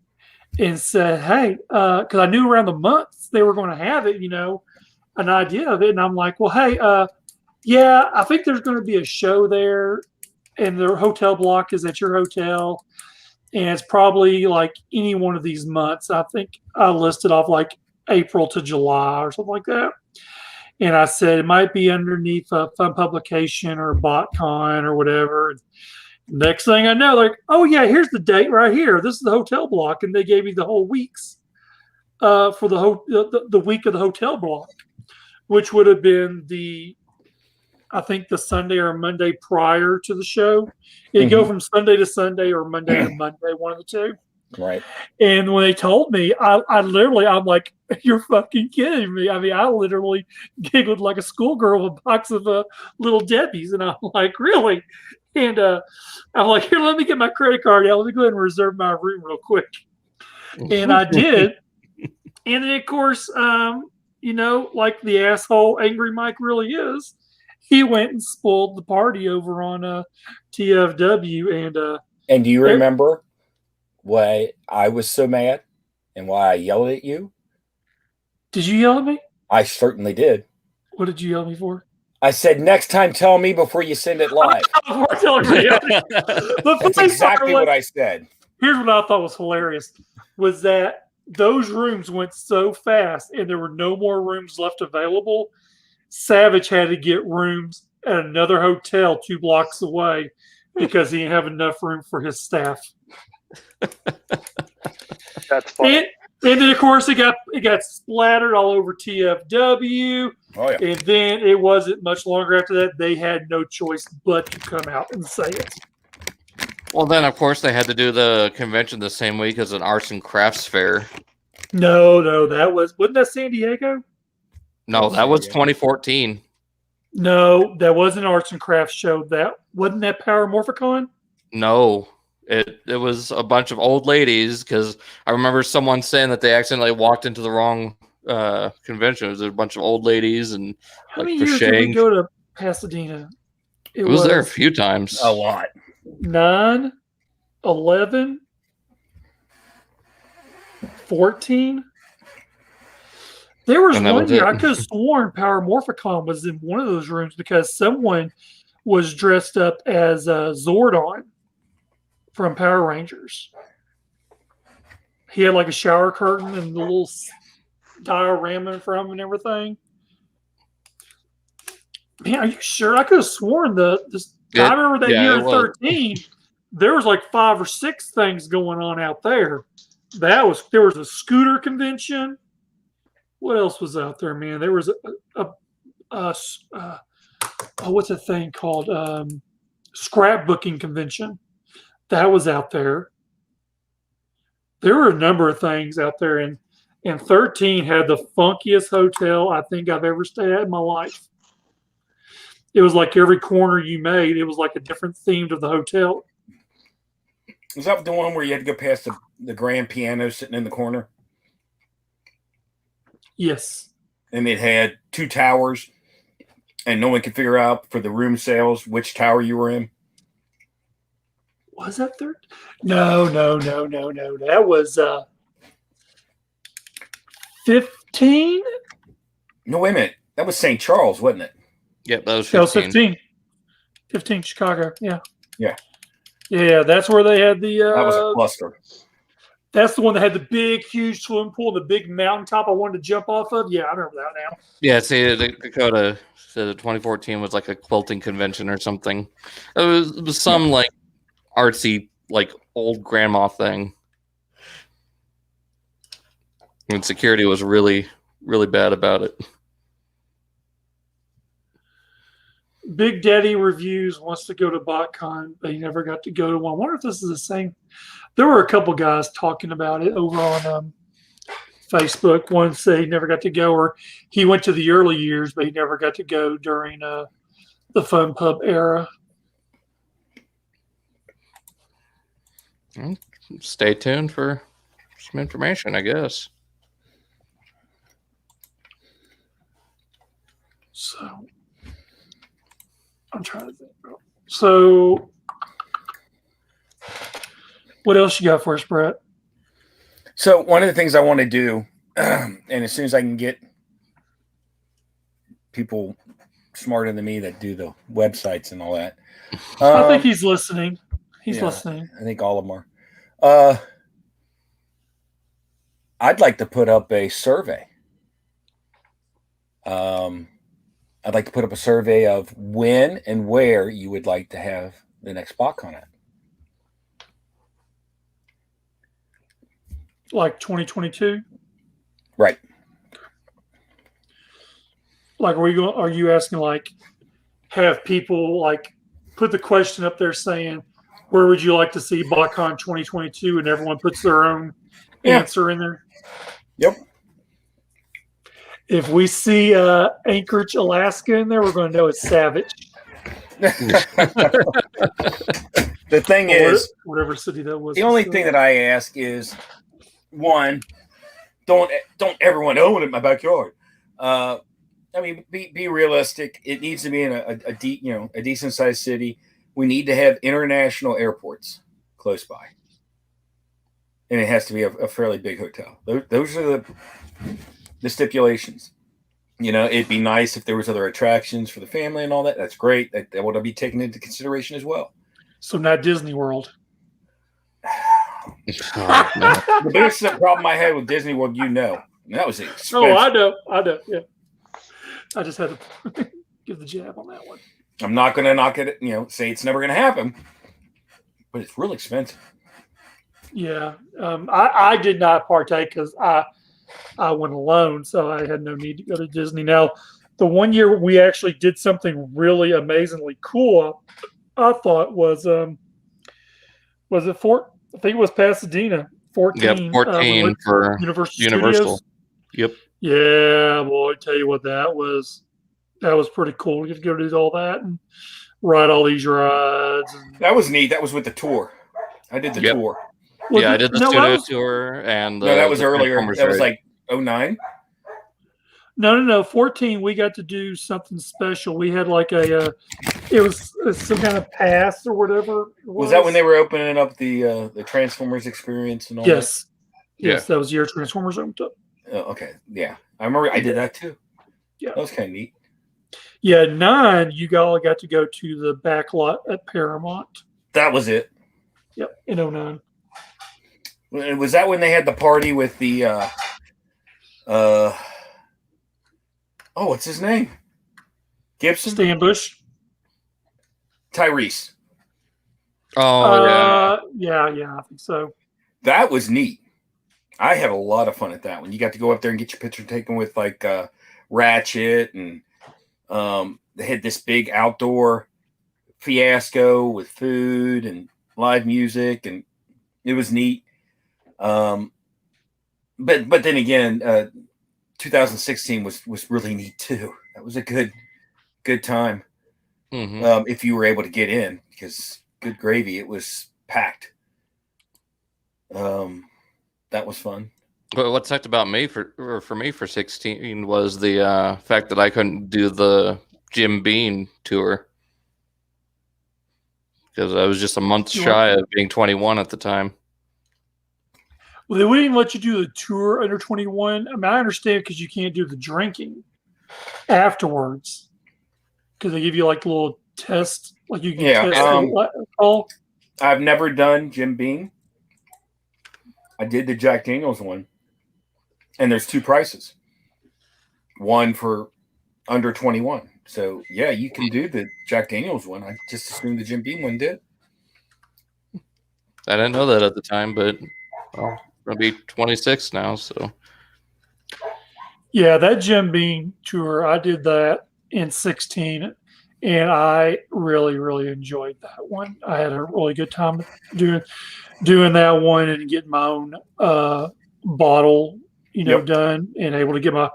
and said, hey, because I knew around the months they were going to have it, an idea of it. And I'm like, well, hey, yeah, I think there's going to be a show there, and the hotel block is at your hotel. And it's probably like any one of these months. I think I listed off like April to July or something like that. And I said it might be underneath a Fun Publication or Botcon or whatever. Next thing I know, like, oh yeah, here's the date right here. This is the hotel block, and they gave me the whole weeks for the week of the hotel block, which would have been I think the Sunday or Monday prior to the show. It'd go from Sunday to Sunday or Monday to Monday, one of the two. Right. And when they told me, I'm like, you're fucking kidding me. I mean, I literally giggled like a schoolgirl with a box of Little Debbie's. And I'm like, really? And I'm like, here, let me get my credit card out. Let me go ahead and reserve my room real quick. And I did. And then, of course, like the asshole Angry Mike really is, he went and spoiled the party over on TFW. And do you remember why I was so mad and why I yelled at you? Did you yell at me? I certainly did. What did you yell at me for? I said, next time tell me before you send it live. That's exactly what I said. Here's what I thought was hilarious, was that those rooms went so fast and there were no more rooms left available. Savage had to get rooms at another hotel 2 blocks away because he didn't have enough room for his staff. That's funny. And then, of course, it got splattered all over TFW. Oh, yeah. And then it wasn't much longer after that. They had no choice but to come out and say it. Well, then, of course, they had to do the convention the same week as an arts and crafts fair. No, wasn't that San Diego? No, that was 2014. No, that wasn't an arts and crafts show. Wasn't that Power Morphicon? No, it was a bunch of old ladies, because I remember someone saying that they accidentally walked into the wrong convention. It was a bunch of old ladies and how many years did we go to Pasadena? It was there a few times. A lot. 9, 11, 14. There was one year I could have sworn Power Morphicon was in one of those rooms because someone was dressed up as Zordon from Power Rangers. He had like a shower curtain and the little diorama in front of him and everything. Man, are you sure? I could have sworn I remember that year in 13, there was like 5 or 6 things going on out there. There was a scooter convention. What else was out there, man? There was what's a thing called? Scrapbooking convention. That was out there. There were a number of things out there, and 13 had the funkiest hotel I think I've ever stayed at in my life. It was like every corner you made, it was like a different theme to the hotel. Was that the one where you had to go past the grand piano sitting in the corner? Yes. And it had 2 towers, and no one could figure out for the room sales which tower you were in. Was that 13? No. That was 15? No, wait a minute. That was St. Charles, wasn't it? Yep, that was 15. That was 15. 15, Chicago. Yeah. Yeah. Yeah, that's where they had the... that was a cluster. That's the one that had the big, huge swimming pool, the big mountaintop I wanted to jump off of. Yeah, I remember that now. Yeah, see, Dakota said that 2014 was like a quilting convention or something. It was some like artsy, like old grandma thing. And security was really, really bad about it. Big Daddy Reviews wants to go to BotCon, but he never got to go to one. I wonder if this is the same there were a couple guys talking about it over on Facebook. One said he never got to go, or he went to the early years, but he never got to go during the Fun Pub era. Stay tuned for some information, I guess. So I'm trying to think. So what else you got for us, Brett? So one of the things I want to do, and as soon as I can get people smarter than me that do the websites and all that. I think he's listening. He's listening. I think all of them are. I'd like to put up a survey. I'd like to put up a survey of when and where you would like to have the next Botcon at. Like 2022? Right. Like, are you asking, like, have people, like, put the question up there saying, where would you like to see Botcon 2022? And everyone puts their own answer in there? Yep. If we see Anchorage, Alaska in there, we're going to know it's savage. The thing is, whatever city that was. The only thing that I ask is, one, don't everyone own it in my backyard. I mean, be realistic. It needs to be in a decent sized city. We need to have international airports close by, and it has to be a fairly big hotel. Those are the stipulations. You know, it'd be nice if there was other attractions for the family and all that. That's great. That would be taken into consideration as well. So not Disney World. The biggest problem I had with Disney World, that was expensive. Oh, I know. Yeah, I just had to give the jab on that one. I'm not going to knock it. Say it's never going to happen, but it's real expensive. Yeah, I did not partake because I went alone, so I had no need to go to Disney. Now, the one year we actually did something really amazingly cool, I thought was it Fort? I think it was Pasadena. 14. Yeah, 14 for Universal. Studios. Yep. Yeah, boy, I tell you what, that was pretty cool. You get to go do all that and ride all these rides. That was neat. That was with the tour. I did the tour. I did the studio tour, and that was earlier. That was like 2009. No. 14. We got to do something special. We had like it was some kind of pass or whatever. Was that when they were opening up the Transformers experience and all? Yes. That? Yes, that was the year Transformers opened up. Okay, yeah, I remember. I did that too. Yeah, that was kind of neat. Yeah, 9. You all got to go to the back lot at Paramount. That was it. Yep, in 09. Was that when they had the party with the what's his name? Gibson? Stan Bush? Tyrese. Oh, yeah, I think so. That was neat. I had a lot of fun at that one. You got to go up there and get your picture taken with like Ratchet, and they had this big outdoor fiasco with food and live music, and it was neat. But then again, 2016 was really neat too. That was a good time. Mm-hmm. If you were able to get in, because good gravy, it was packed. That was fun. But what sucked about me for me for 16 was the fact that I couldn't do the Jim Beam tour because I was just a month shy of being 21 at the time. Well, they wouldn't even let you do the tour under 21. I mean, I understand because you can't do the drinking afterwards because they give you like a little test, like you can test alcohol. I've never done Jim Beam. I did the Jack Daniels one, and there's 2 prices. One for under 21. So yeah, you can do the Jack Daniels one. I just assumed the Jim Beam one did. I didn't know that at the time, but I'm gonna be 26 now, so yeah, that Jim Beam tour, I did that in 16, and I really, really enjoyed that one. I had a really good time doing that one and getting my own bottle, Yep. done, and able to get my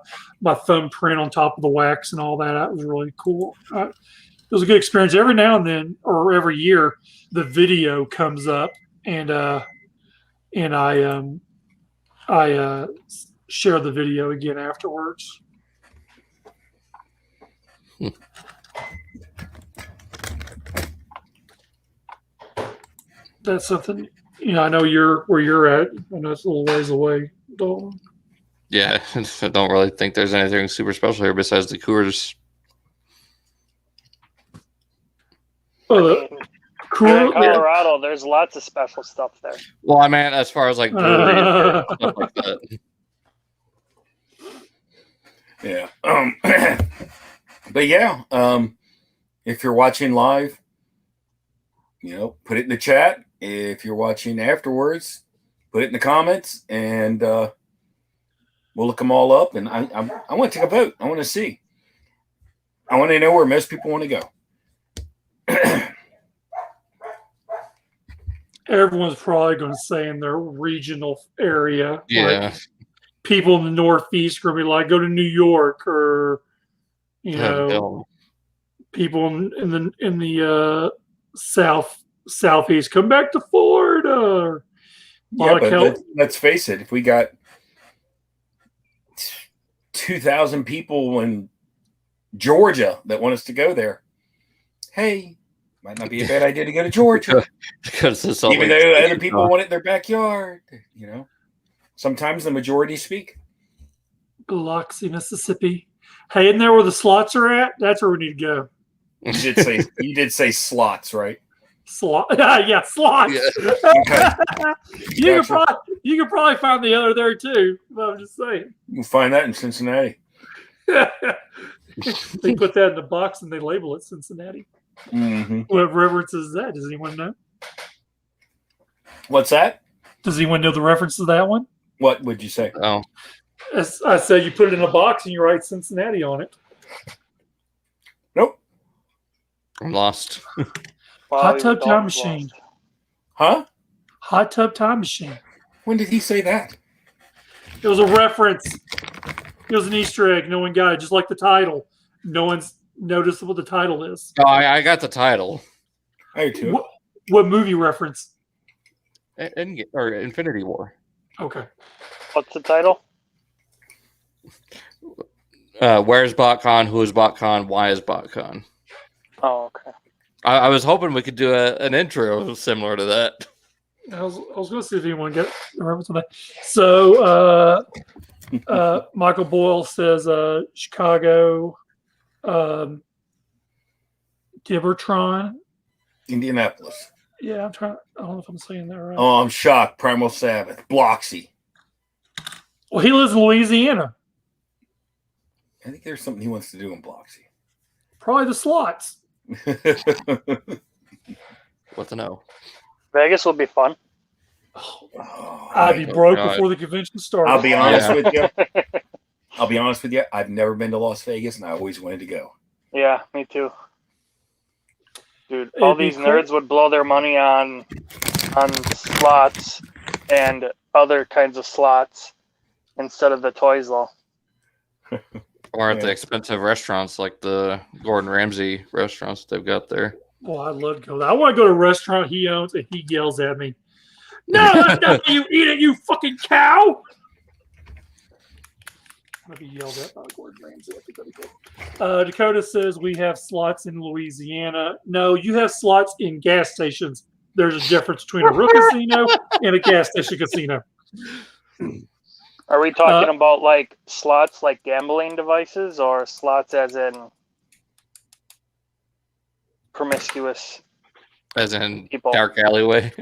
thumbprint on top of the wax and all that. That was really cool. It was a good experience. Every now and then, or every year, the video comes up, and I share the video again afterwards. That's something, I know where you're at. I know it's a little ways away, Dalton. Yeah, I don't really think there's anything super special here besides the Coors. Cool. You're in Colorado, there's lots of special stuff there. Well, I mean, as far as like breweries or stuff like that. Yeah. But yeah, if you're watching live, put it in the chat. If you're watching afterwards, put it in the comments, and we'll look them all up. And I want to take a vote. I want to see. I want to know where most people want to go. Everyone's probably going to say in their regional area. Yeah. Like people in the Northeast are going to be like, go to New York, or people in the Southeast, come back to Florida. Yeah, but let's face it. If we got 2,000 people in Georgia that want us to go there, hey, might not be a bad idea to go to Georgia. Even though other people want it in their backyard, sometimes the majority speak. Biloxi, Mississippi. Hey, isn't there where the slots are at? That's where we need to go. You did say slots, right? Yeah, slots. Yeah. Okay. You could probably find the other there too. I'm just saying. You'll find that in Cincinnati. They put that in the box and they label it Cincinnati. Mm-hmm. What reference is that? Does anyone know? What's that? Does anyone know the reference to that one? What would you say? Oh, As I said, you put it in a box and you write Cincinnati on it. Nope. I'm lost. Hot Tub Time Machine. Huh? Hot Tub Time Machine. When did he say that? It was a reference. It was an Easter egg. No one got it. Just like the title. No one's noticed what the title is. Oh, I got the title. I do too. What movie reference? Infinity War. Okay. What's the title? Where's Botcon? Who is Botcon? Why is Botcon? Oh, okay. I was hoping we could do an intro similar to that. I was going to see if anyone got the reference to that. So, Michael Boyle says Chicago, Gibertron. Indianapolis. Yeah, I don't know if I'm saying that right. Oh, I'm shocked. Primal Sabbath. Bloxy. Well, he lives in Louisiana. I think there's something he wants to do in Bloxy. Probably the slots. What to know? Vegas will be fun. I'd be broke before the convention started. I'll be honest with you. I've never been to Las Vegas, and I always wanted to go. Yeah, me too. Dude, all these nerds would blow their money on slots and other kinds of slots instead of the toys, though. Or at the expensive restaurants like the Gordon Ramsay restaurants they've got there. Well, I'd love to go there. I want to go to a restaurant he owns and he yells at me, "No, that's not how you eat it, you fucking cow!" I'm going to be yelled at by Gordon Ramsay. I think that'd be cool. Dakota says we have slots in Louisiana. No, you have slots in gas stations. There's a difference between a real casino and a gas station casino. Are we talking about like slots like gambling devices or slots as in promiscuous? As in people? Dark Alleyway?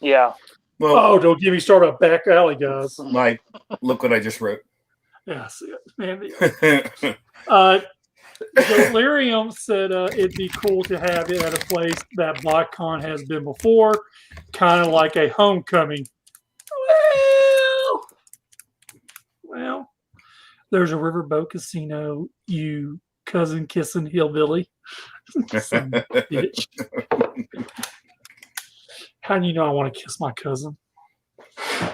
Yeah. Well, don't get me started on back alley, guys. Mike, look what I just wrote. Yeah, see it, man. Delirium said it'd be cool to have it at a place that Botcon has been before, kind of like a homecoming. Well, there's a riverboat casino you cousin kissing hillbilly. Son of a bitch. How do you know I want to kiss my cousin?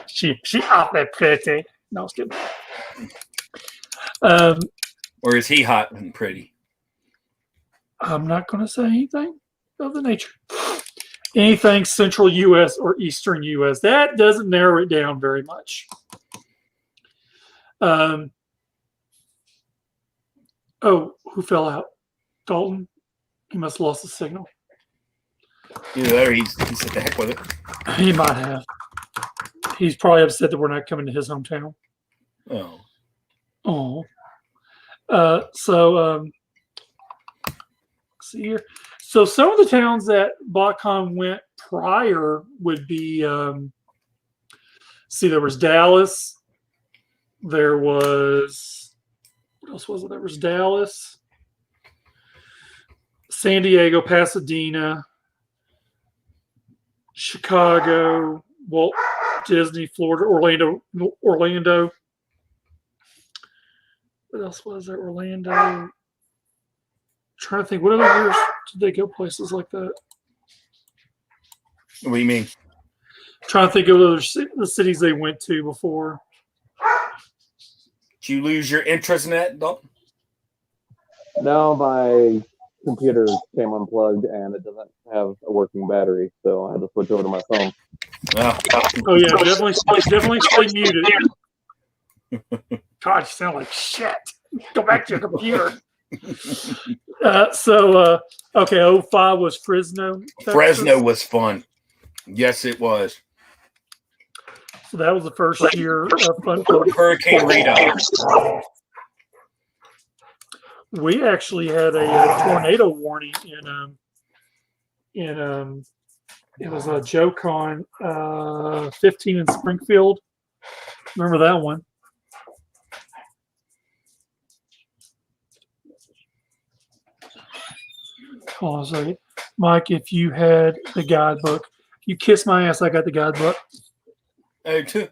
She awfully pretty. No, I was kidding. Or is he hot and pretty? I'm not going to say anything of the nature. Anything central U.S. or eastern U.S. That doesn't narrow it down very much. Oh, who fell out? Dalton? He must have lost the signal. Either that or he said the heck with it. He might have. He's probably upset that we're not coming to his hometown. Oh. Oh. Let's see here. So some of the towns that Botcon went prior would be, there was Dallas. There was, what else was it? There was Dallas, San Diego, Pasadena, Chicago, Walt Disney, Florida, Orlando. What else was there? Orlando. I'm trying to think, what other years did they go places like that? What do you mean? Trying to think of the cities they went to before. Did you lose your interest in that, Dalton? No, my computer came unplugged and it doesn't have a working battery, so I had to switch over to my phone. Oh yeah, definitely stay muted. God, you sound like shit. Go back to your computer. Okay, 05 was Fresno. Texas. Fresno was fun. Yes, it was. So that was the first year of fun. Hurricane Rita. We actually had a tornado warning in it was a JoeCon 15 in Springfield. Remember that one? Hold on a second. Mike, if you had the guidebook, you kiss my ass, I got the guidebook. I too.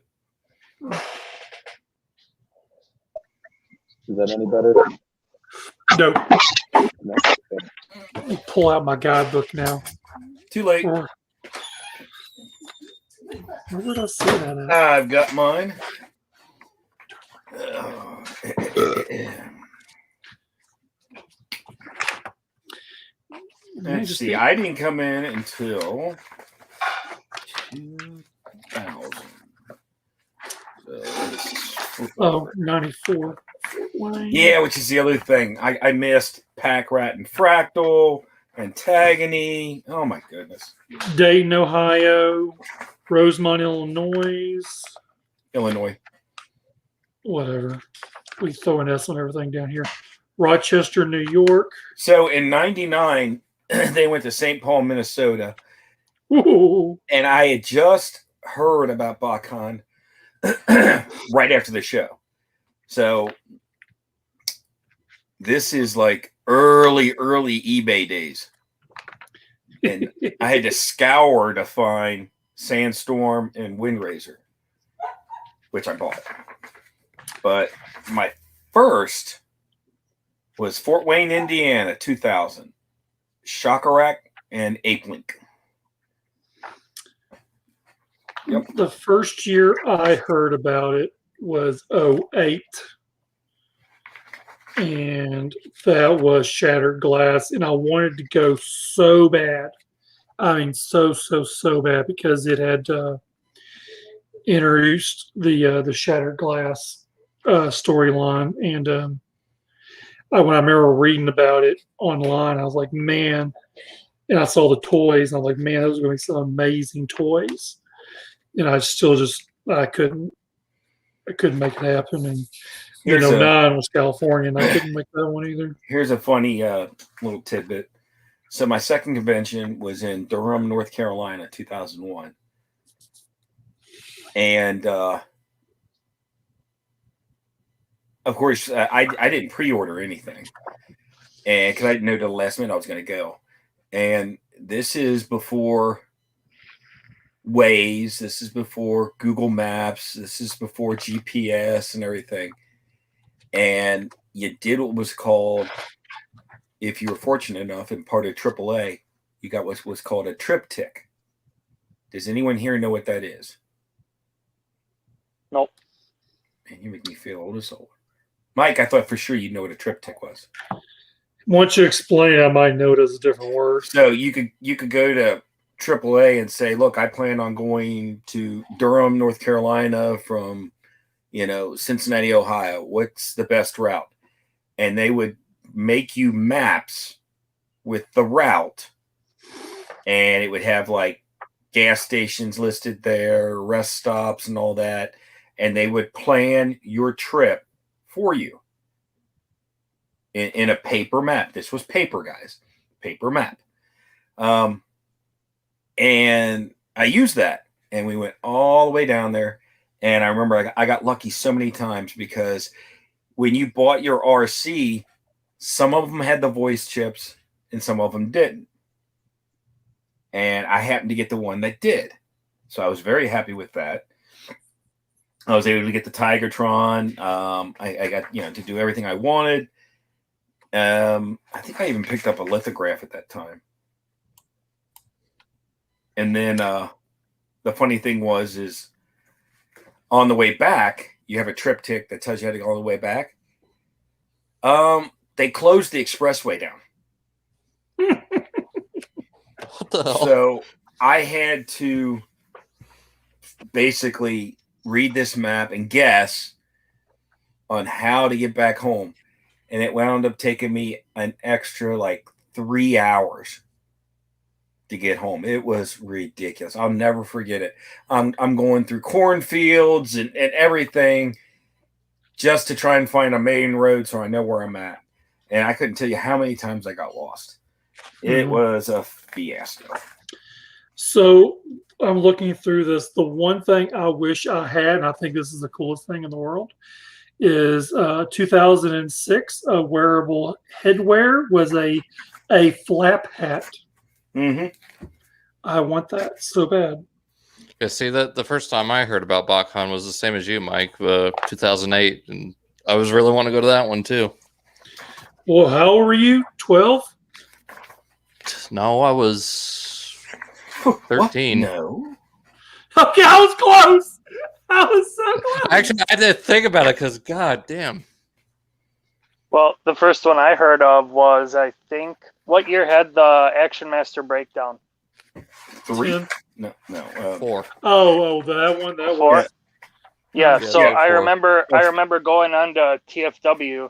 Is that any better? No. No. Let me pull out my guidebook now. Too late. Where did I see that at? I've got mine. Let's see. I didn't come in until 2000. Oh, 94. Yeah, which is the other thing. I missed Pack Rat and Fractal, Antagony. Oh my goodness. Dayton, Ohio. Rosemont, Illinois. Whatever. We throw an S on everything down here. Rochester, New York. So in '99, they went to St. Paul, Minnesota. Ooh. And I had just heard about Botcon right after the show. So this is like early eBay days. And I had to scour to find Sandstorm and Windraiser, which I bought. But my first was Fort Wayne, Indiana, 2000. Shakarak and Ape Link. Yep. The first year I heard about it was 08. And that was Shattered Glass. And I wanted to go so bad. I mean, so bad, because it had introduced the Shattered Glass storyline. And when I remember reading about it online, I was like, man. And I saw the toys, and I was like, man, those are going to be some amazing toys. And I couldn't make it happen. And 09 was California, and I couldn't make that one either. Here's a funny little tidbit. So my second convention was in Durham, North Carolina, 2001. And of course, I didn't pre-order anything. And because I didn't know till the last minute I was going to go. And this is before Waze. This is before Google Maps. This is before GPS and everything. And you did what was called if you were fortunate enough and part of AAA, you got what's called a triptych. Does anyone here know what that is? Nope. Man, you make me feel old as old. Mike, I thought for sure you'd know what a triptych was. Once you explain it, I might know it as a different word. So you could go to AAA and say, look, I plan on going to Durham, North Carolina from, Cincinnati, Ohio. What's the best route? And they would make you maps with the route, and it would have like gas stations listed there, rest stops and all that. And they would plan your trip for you in a paper map. This was paper, guys. Paper map. And I used that, and we went all the way down there. And I remember I got lucky so many times because when you bought your RC, some of them had the voice chips and some of them didn't. And I happened to get the one that did. So I was very happy with that. I was able to get the Tigertron. I got, to do everything I wanted. I think I even picked up a lithograph at that time. And then the funny thing is on the way back, you have a triptych that tells you how to go all the way back. They closed the expressway down. What the hell? So I had to basically read this map and guess on how to get back home. And it wound up taking me an extra 3 hours to get home. It was ridiculous. I'll never forget it. I'm going through cornfields and everything just to try and find a main road so I know where I'm at. And I couldn't tell you how many times I got lost. It was a fiasco. So I'm looking through this. The one thing I wish I had, and I think this is the coolest thing in the world, is 2006, a wearable headwear was a flap hat. Mm-hmm. I want that so bad. Yeah, see, that the first time I heard about Botcon was the same as you, Mike, 2008, and I was really wanting to go to that one too. Well, how old were you? 12? No, I was 13. No. Okay, I was close. I was so close. Actually, I didn't think about it because, god damn. Well, the first one I heard of was, I think, what year had the Action Master breakdown? 3? 10. No. 4. Oh, that one. That Four? was. Yeah, Yeah, so yeah, I 4. remember going on to TFW,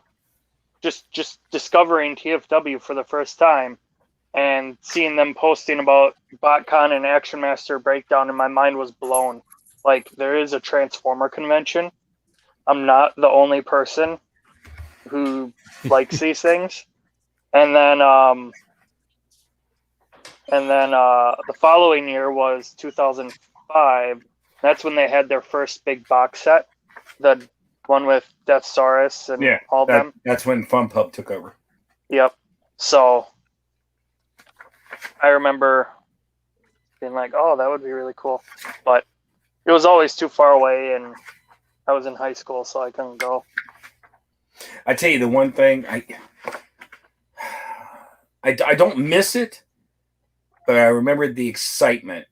just discovering TFW for the first time and seeing them posting about Botcon and Action Master breakdown, and my mind was blown. Like, there is a Transformer convention. I'm not the only person who likes these things. And then the following year was 2005. That's when they had their first big box set, the one with Deathsaurus and all them. That's when Fun Pub took over. Yep. So I remember being like, "Oh, that would be really cool," but it was always too far away, and I was in high school, so I couldn't go. I tell you the one thing, I don't miss it, but I remember the excitement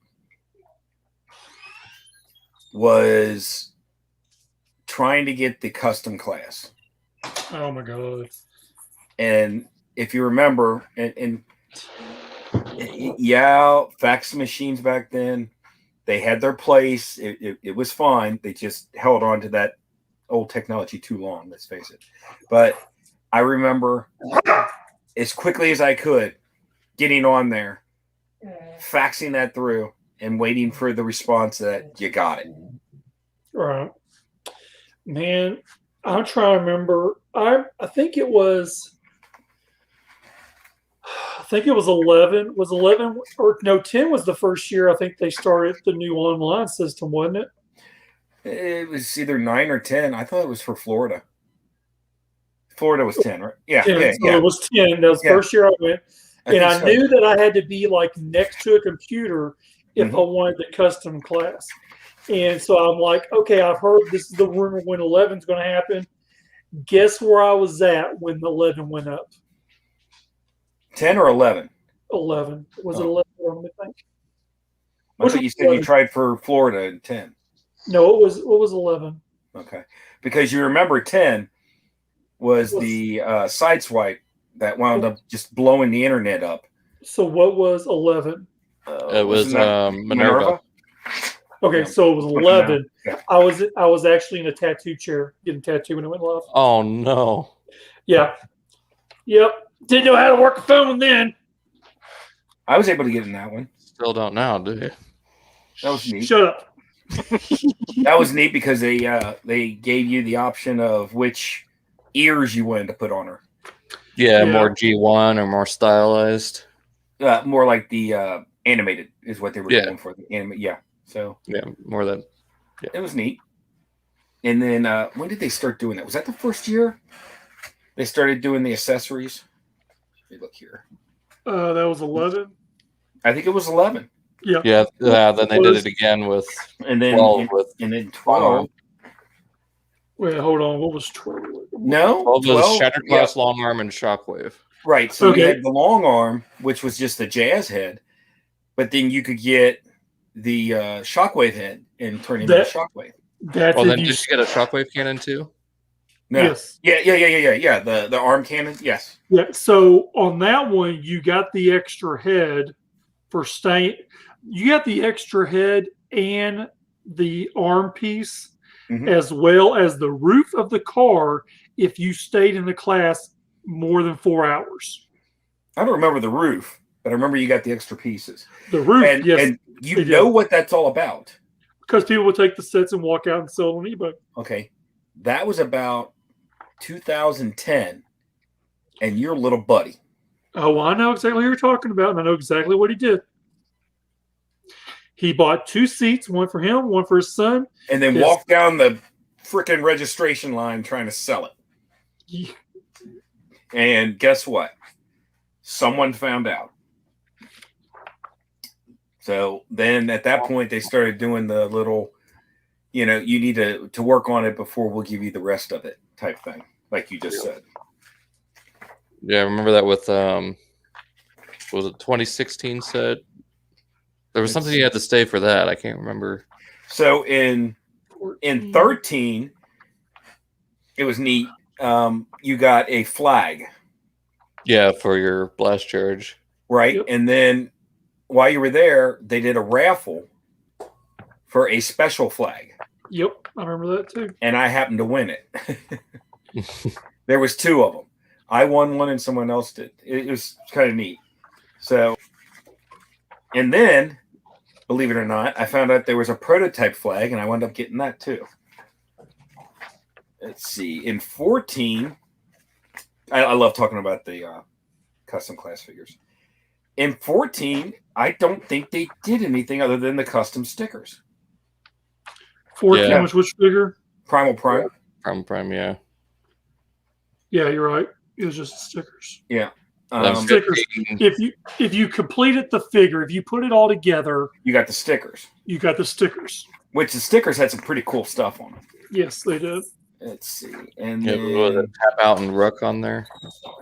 was trying to get the custom class. Oh my god! And if you remember, and fax machines back then, they had their place. It was fine. They just held on to that old technology too long, let's face it. But I remember as quickly as I could getting on there, faxing that through, and waiting for the response that you got it. Right. Man, I'm trying to remember. I think it was 11. Was 11 or no, 10 was the first year I think they started the new online system, wasn't it? It was either 9 or 10. I thought it was for Florida. Florida was 10, right? Yeah, 10. yeah, So yeah. it was 10. That was the first year I went. And I so. knew that I had to be like next to a computer if I wanted the custom class. And so I'm like, okay, I've heard this is the rumor when 11 is going to happen. Guess where I was at when the 11 went up? 10 or 11? 11. Was it Oh. 11? Let me think. I thought you said you tried for Florida in 10. No, what was 11? Okay. Because you remember 10 was the sideswipe that wound up just blowing the internet up. So what was 11? It was Minerva. Okay, Yeah. so it was 11. Yeah. I was actually in a tattoo chair getting tattooed when it went live. Oh no. Yeah. Yep. Didn't know how to work a phone then. I was able to get in that one. Still don't know, do you? That was neat. Shut up. That was neat because they gave you the option of which ears you wanted to put on her. Yeah, Yeah. more G1 or more stylized. More like the animated is what they were going for. The anime, yeah. So Yeah, more than. Yeah. it was neat. And then when did they start doing that? Was that the first year they started doing the accessories? Let me look here. That was 11. I think it was 11. Yeah. Yeah, then they did it again with And then 12 with and then 12. Wait, hold on. What was 12? No, 12 was 12, Shattered Glass, Long Arm, and Shockwave. right. So Okay. you had the long arm, which was just the jazz head, but then you could get the shockwave head and turn him into shockwave. That's Well, if then you, did you get a Shockwave cannon too? No. Yes. Yeah. The arm cannon. Yes. Yeah. So on that one, you got the extra head for staying. You got the extra head and the arm piece, as well as the roof of the car if you stayed in the class more than 4 hours. I don't remember the roof, but I remember you got the extra pieces. The roof, And, yes. and you know what that's all about. Because people would take the sets and walk out and sell on eBay. Okay. That was about 2010 and your little buddy. Oh, I know exactly who you're talking about, and I know exactly what he did. He bought 2 seats, one for him, one for his son. And then walked down the freaking registration line trying to sell it. Yeah. And guess what? Someone found out. So then at that point, they started doing the little, you need to work on it before we'll give you the rest of it type thing, like you just said. Yeah, I remember that with, was it 2016 set? There was something you had to stay for that. I can't remember. So in 13, it was neat. You got a flag. Yeah, for your blast charge. Right. Yep. And then while you were there, they did a raffle for a special flag. Yep, I remember that too. And I happened to win it. There was 2 of them. I won one and someone else did. It was kind of neat. So, and then, believe it or not, I found out there was a prototype flag and I wound up getting that too. Let's see. In 14, I love talking about the custom class figures. In 14, I don't think they did anything other than the custom stickers. 14 was which figure? Primal Prime. Prime, yeah. Yeah, you're right. It was just stickers. Yeah. Stickers. If you completed the figure, if you put it all together, you got the stickers. You got the stickers. Which the stickers had some pretty cool stuff on them. Yes, they did. Let's see. And yeah, then, Tap Out and Rook on there.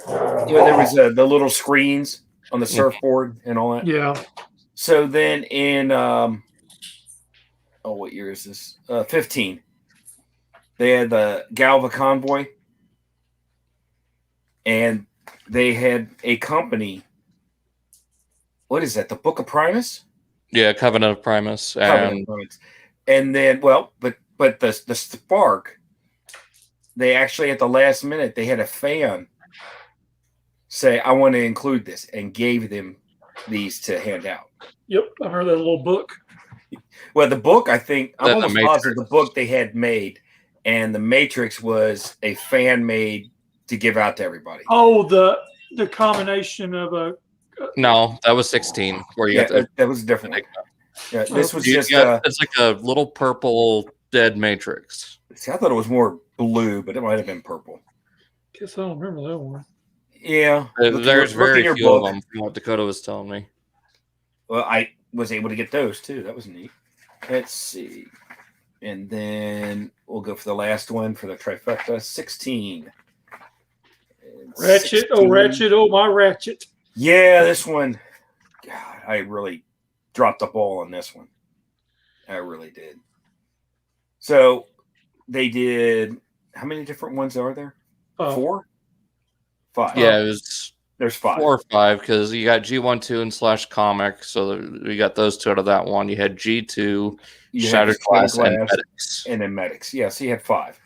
Yeah, there was the little screens on the surfboard and all that. Yeah. So then in what year is this? 15. They had the Galva Convoy. And they had a company. What is that? The Book of Primus? Yeah, Covenant of Primus. And then, well, but the Spark, they actually at the last minute, they had a fan say, I want to include this, and gave them these to hand out. Yep, I heard that little book. Well, the book, I think, I'm That's almost positive the book they had made, and the Matrix was a fan made to give out to everybody. Oh, the combination of a. No, that was 16. Where you got that was different. Yeah, this was just. It's like a little purple dead Matrix. See, I thought it was more blue, but it might have been purple. Guess I don't remember that one. Yeah, there's very few of them. From what Dakota was telling me. Well, I was able to get those too. That was neat. Let's see, and then we'll go for the last one for the trifecta. 16. Ratchet, 16. Oh Ratchet, oh my Ratchet. Yeah, this one, God, I really dropped the ball on this one. I really did. So they did, how many different ones are there? Oh, 4? 5. Yeah, it was There's 5. 4 or 5 because you got G12 and Slash Comic, so we got those 2 out of that one. You had G2, You had Shattered Glass, and Glass, Medics. and then Medics. Yeah, so you had 5.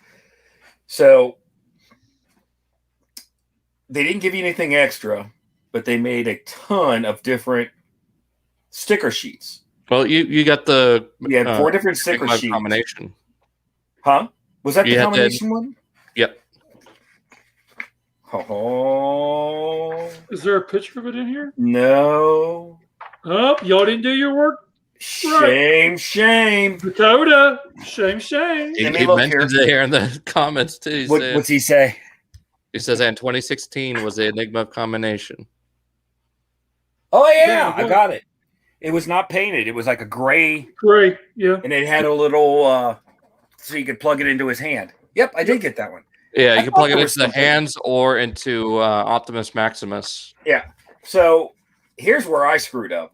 So they didn't give you anything extra, but they made a ton of different sticker sheets. Well, you got the You had 4 different sticker Enigma sheets. combination. Huh? Was that You the had combination one? Yep. Oh, is there a picture of it in here? no. Oh, y'all didn't do your work, Shame, shame. Dakota. Shame, shame. Let me He look mentions it here in the comments too. What's he say? He says, and 2016 was the Enigma combination. Oh, Yeah, yeah, it I was. got it. It was not painted. It was like a gray, Great. Yeah. and it had a little, so you could plug it into his hand. Yep, I did get that one. Yeah, I you can thought plug it there into was the something. hands or into Optimus Maximus. Yeah. So here's where I screwed up.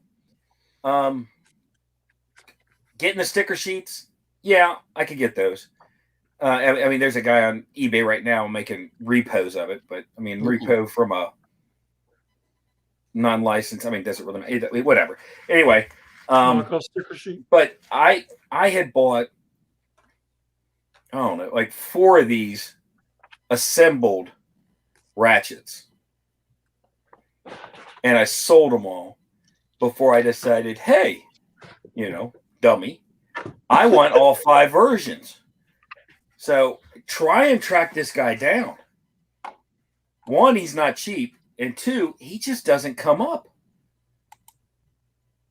Getting the sticker sheets. Yeah, I could get those. I mean, there's a guy on eBay right now making repos of it, but I mean, repo from a non-licensed. I mean, doesn't really whatever. Anyway, Knockoff sticker sheet. but I had bought, I don't know, like 4 of these assembled ratchets, and I sold them all before I decided, hey, dummy, I want all 5 versions. So try and track this guy down. 1, he's not cheap, and 2, he just doesn't come up.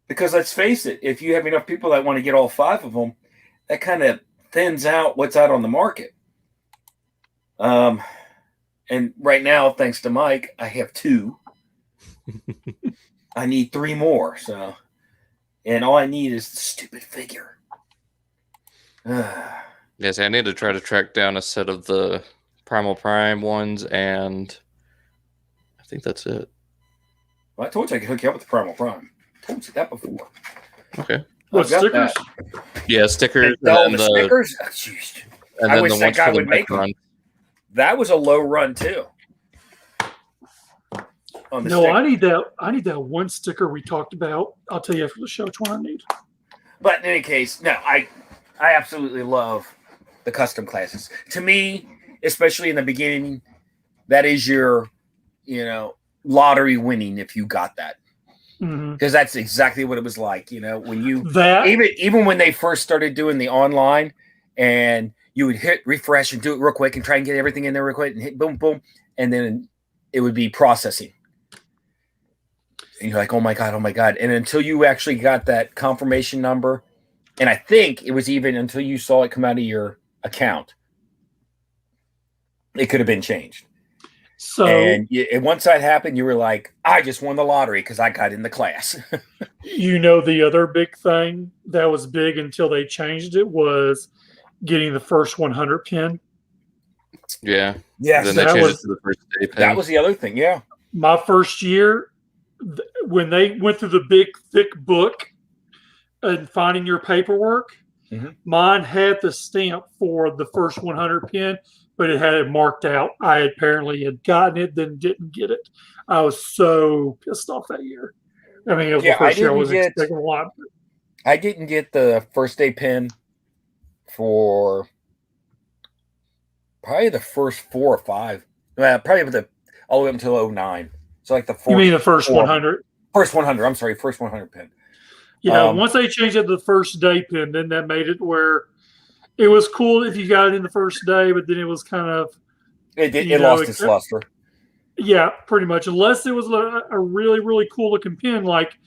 Because let's face it, if you have enough people that want to get all 5 of them, that kind of thins out what's out on the market. And right now, thanks to Mike, I have 2. I need 3 more. So, and all I need is the stupid figure. Yes, I need to try to track down a set of the Primal Prime ones, and I think that's it. Well, I told you I could hook you up with the Primal Prime. I told you that before. Okay. What, I've got stickers? that. Yeah, stickers. And all and the then stickers. Oh, jeez. and I then wish the that ones guy for the would make mech them. run. That was a low run too. On the No, sticker. I need that one sticker we talked about. I'll tell you after the show which one I need. But in any case, no, I absolutely love the custom classes. To me, especially in the beginning, that is your, lottery winning if you got that. Because that's exactly what it was like, when you That even when they first started doing the online, and you would hit refresh and do it real quick and try and get everything in there real quick and hit boom boom, and then it would be processing. And you're like, oh my God. And until you actually got that confirmation number, and I think it was even until you saw it come out of your account, it could have been changed. so And once that happened, you were like, I just won the lottery because I got in the class. the other big thing that was big until they changed it was getting the first 100 pin. Yeah. Yes, Then they that changed was- it to the first day pin. that was the other thing. Yeah. My first year, when they went through the big thick book and finding your paperwork, mine had the stamp for the first 100 pin, but it had it marked out. I apparently had gotten it, then didn't get it. I was so pissed off that year. I mean, it was Yeah, the first year I didn't wasn't get- expecting a lot. I didn't get the first day pin for probably the first 4 or 5. Well, probably all the way up until 09. So like the You mean the first 4 100? First 100. I'm sorry, first 100 pin. Yeah, Um, once they changed it to the first day pin, then that made it where it was cool if you got it in the first day, but then it was kind of, It lost its luster. yeah, pretty much. Unless it was a really, really cool looking pin, like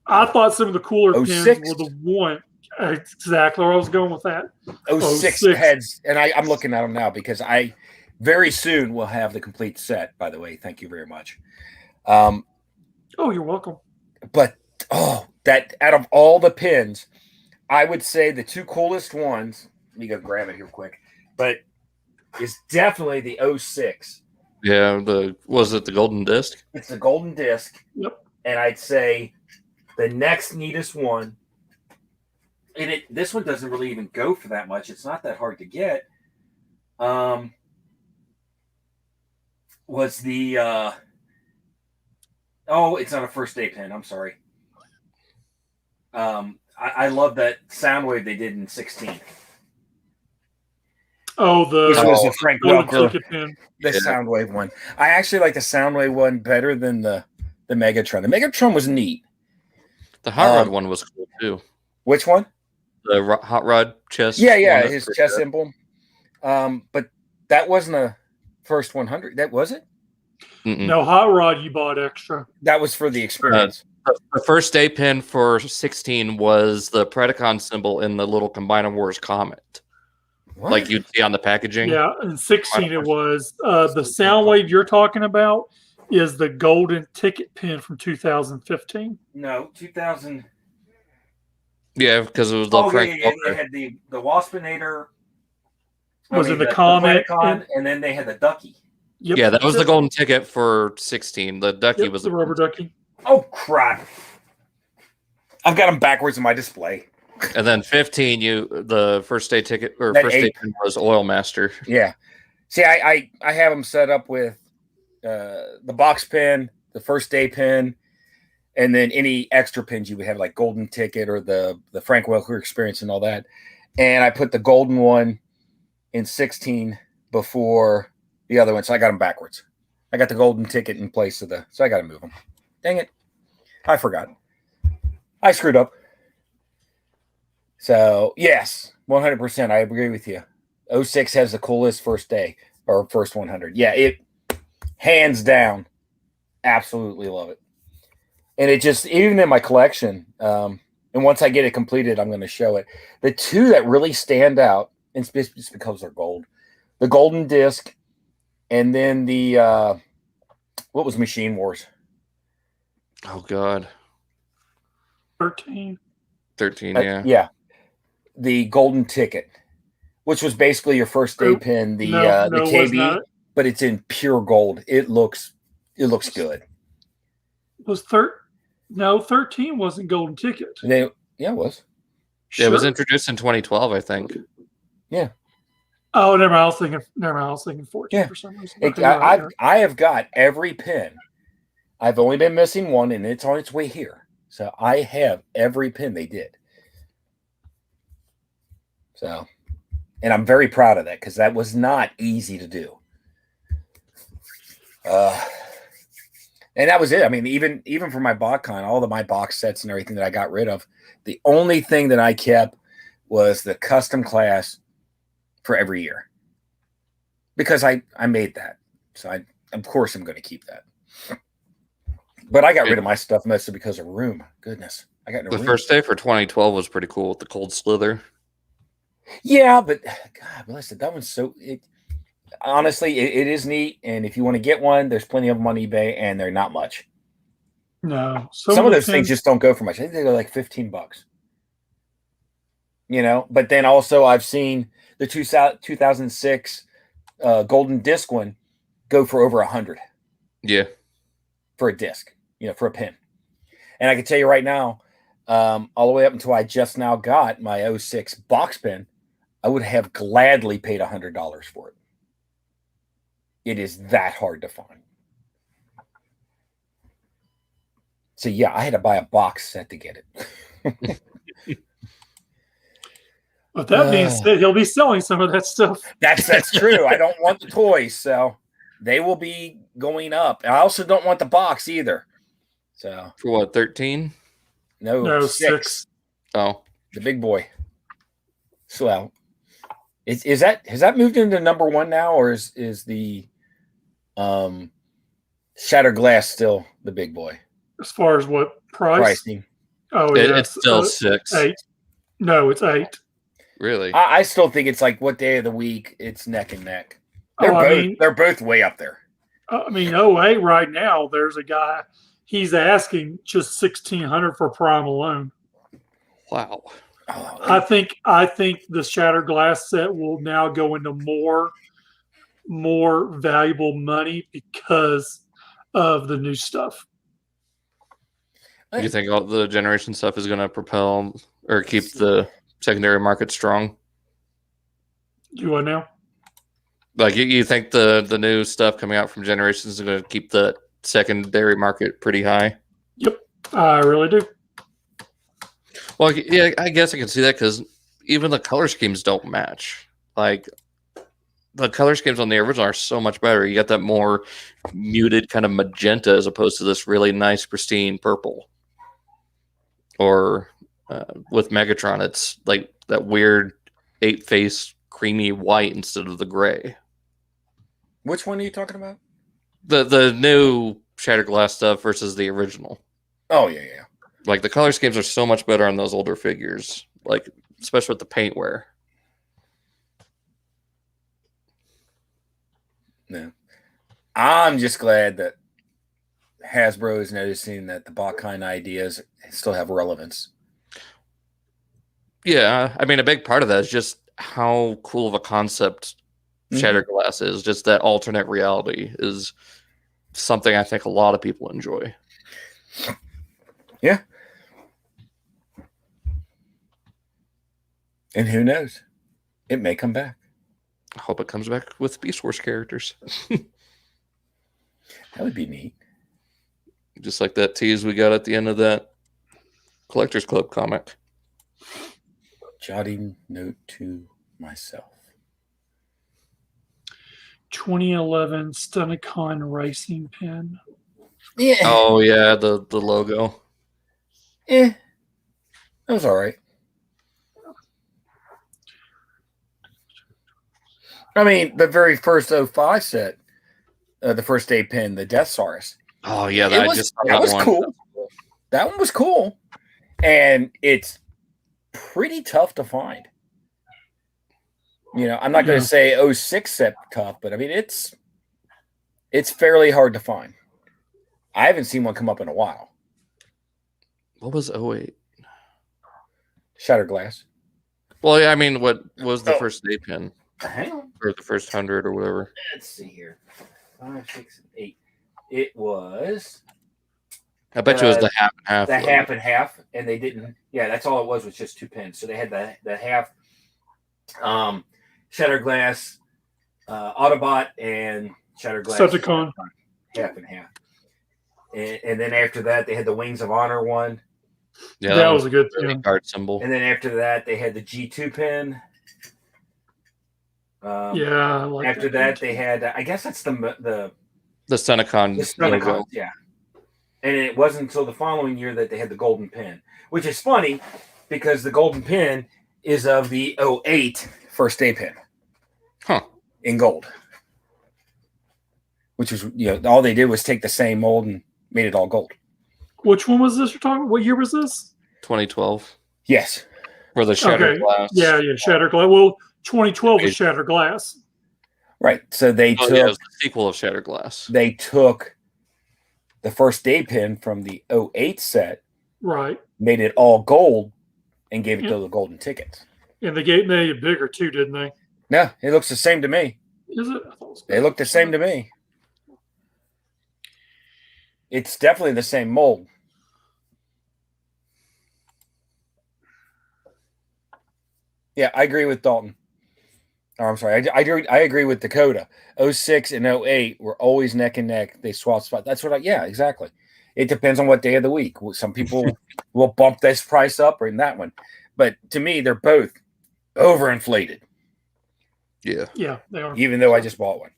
I thought some of the cooler pins 06? were the one. Exactly where I was going with that. 06 06. heads, and I'm looking at them now because I very soon will have the complete set. By the way, thank you very much. Oh, you're welcome. But that out of all the pins, I would say the 2 coolest ones. Let me go grab it here quick. But is definitely the 06 Yeah, was it the golden disc? It's the golden disc. Yep. And I'd say the next neatest one, and this one doesn't really even go for that much. It's not that hard to get. Was the it's not a first day pin. I'm sorry. I love that Soundwave they did in 16. Oh, This was the Frank golden Welker, ticket pin. the Soundwave one. I actually like the Soundwave one better than the Megatron. The Megatron was neat. The Hot Rod one was cool too. Which one? The Hot Rod chest. Yeah, his chest emblem. But that wasn't a first 100. That was it? Mm-mm. No, Hot Rod you bought extra. That was for the experience. The first day pin for 16 was the Predacon symbol in the little Combiner Wars comet. What? Like you'd see on the packaging. Yeah, in 16 it was. The Soundwave you're talking about is the golden ticket pin from 2015. No, 2000. Yeah, because it was the Frank They Welker. had the Waspinator. Was it the Comet? And then they had the Ducky. Yep. Yeah, that was the golden ticket for 16. The Ducky Yep, was the rubber ducky. Oh, crap. I've got them backwards in my display. And then 15, the first day ticket or That first day ape. pin was Oil Master. Yeah. See, I have them set up with the box pin, the first day pin, and then any extra pins you would have, like golden ticket or the Frank Welker experience and all that. And I put the golden one in 16 before the other one, so I got them backwards. I got the golden ticket in place of so I got to move them. Dang it. I forgot. I screwed up. So, yes, 100%. I agree with you. 06 has the coolest first day or first 100. Yeah, it hands down. Absolutely love it. And it just, even in my collection, and once I get it completed, I'm going to show it. The two that really stand out, and it's just because they're gold, the golden disc, and then the, what was Machine Wars? Oh, God. 13. 13, yeah. Yeah. The golden ticket, which was basically your first day pin, the it was KB, not. but it's in pure gold. It looks good. Was 13 wasn't golden ticket. Yeah, it was. Yeah, it was introduced in 2012, I think. Yeah. Oh, never mind. I was thinking 14 Yeah. for some reason. It, Okay, right. I have got every pin. I've only been missing one, and it's on its way here. So I have every pin they did. So, and I'm very proud of that because that was not easy to do. And that was it. I mean, even for my Botcon, all of my box sets and everything that I got rid of, the only thing that I kept was the custom class for every year because I made that. So of course I'm going to keep that. But I got rid of my stuff mostly because of room. Goodness, I got no The room. first day for 2012 was pretty cool with the Cold Slither. Yeah, but God bless it. That one's so. Honestly, it is neat, and if you want to get one, there's plenty of them on eBay, and they're not much. No. Some of the those things just don't go for much. I think they go like $15. You know, but then also I've seen the 2006 golden disc one go for over 100. Yeah. For a disc, for a pin. And I can tell you right now, all the way up until I just now got my 06 box pin, I would have gladly paid $100 for it. It is that hard to find. So yeah, I had to buy a box set to get it. But that being said, he'll be selling some of that stuff. That's true. I don't want the toys, so they will be going up. I also don't want the box either. So For what, 13? No, 6. Oh. The big boy. So has that moved into number 1 now, or is the Shattered Glass still the big boy? As far as what price? Pricing. Oh, yeah. It's still 6. 8. No, it's 8. Really? I still think it's like what day of the week it's neck and neck. They're both way up there. I mean, 08 right now, there's a guy, he's asking just $1,600 for Prime alone. Wow. Oh, I think the Shattered Glass set will now go into more more valuable money because of the new stuff. Do you think all the generation stuff is going to propel or keep the secondary market strong? Do I know? Like you think the new stuff coming out from generations is going to keep the secondary market pretty high? Yep, I really do. Well, yeah, I guess I can see that because even the color schemes don't match. Like the color schemes on the original are so much better. You got that more muted kind of magenta as opposed to this really nice pristine purple. Or with Megatron, it's like that weird 8-face creamy white instead of the gray. Which one are you talking about? The new Shattered Glass stuff versus the original. Oh, yeah, yeah. Like the color schemes are so much better on those older figures, like especially with the paint wear. No. I'm just glad that Hasbro is noticing that the Botcon ideas still have relevance. Yeah, I mean, a big part of that is just how cool of a concept Shattered Glass is. Just that alternate reality is something I think a lot of people enjoy. Yeah. And who knows? It may come back. I hope it comes back with Beast Wars characters. That would be neat. Just like that tease we got at the end of that Collectors Club comic. Jotting note to myself. 2011 Stunicon racing pin. Yeah. Oh yeah, the logo. That was all right. I mean, the very first 05 set, the first day pin, the Death Stars. Oh yeah, That was one. cool. That one was cool, and it's pretty tough to find. You know, I'm not going to say 06 set tough, but I mean it's fairly hard to find. I haven't seen one come up in a while. What was 08? Shattered Glass. Well, yeah, I mean, what was the first day pin? Hang on. Or the first 100 or whatever? Let's see here. 5, 6, 8. It was I bet you it was the half and half. the half and half, and they didn't. Yeah, that's all it was just 2 pins. So they had the half Shattered Glass, Autobot, and Shattered Glass. Decepticon. Half and half. And then after that, they had the Wings of Honor one. Yeah, that was a good thing. card symbol. And then after that, they had the G2 pin. Yeah. I like After that, they had. I guess that's the Stunicon Stunicon, logo. yeah. And it wasn't until the following year that they had the golden pin, which is funny because the golden pin is of the 08 first day pin. Huh. In gold. Which was, all they did was take the same mold and made it all gold. Which one was this you're talking? What year was this? 2012. Yes. For the Shattered Glass. Yeah, Shattered Glass. Well, 2012 was Shattered Glass. Right. So they took it was the sequel of Shattered Glass. They took the first day pin from the 08 set, right? Made it all gold, and gave it to the golden tickets. And they made it bigger too, didn't they? No, it looks the same to me. Is it? They look the same to me. It's definitely the same mold. Yeah, I agree with Dalton. Oh, I'm sorry. I agree with Dakota. 06 and 08 were always neck and neck. They swapped spots. That's what yeah, exactly. It depends on what day of the week. Some people will bump this price up or in that one. But to me, they're both overinflated. Yeah. Yeah, they are. Even though I just bought one.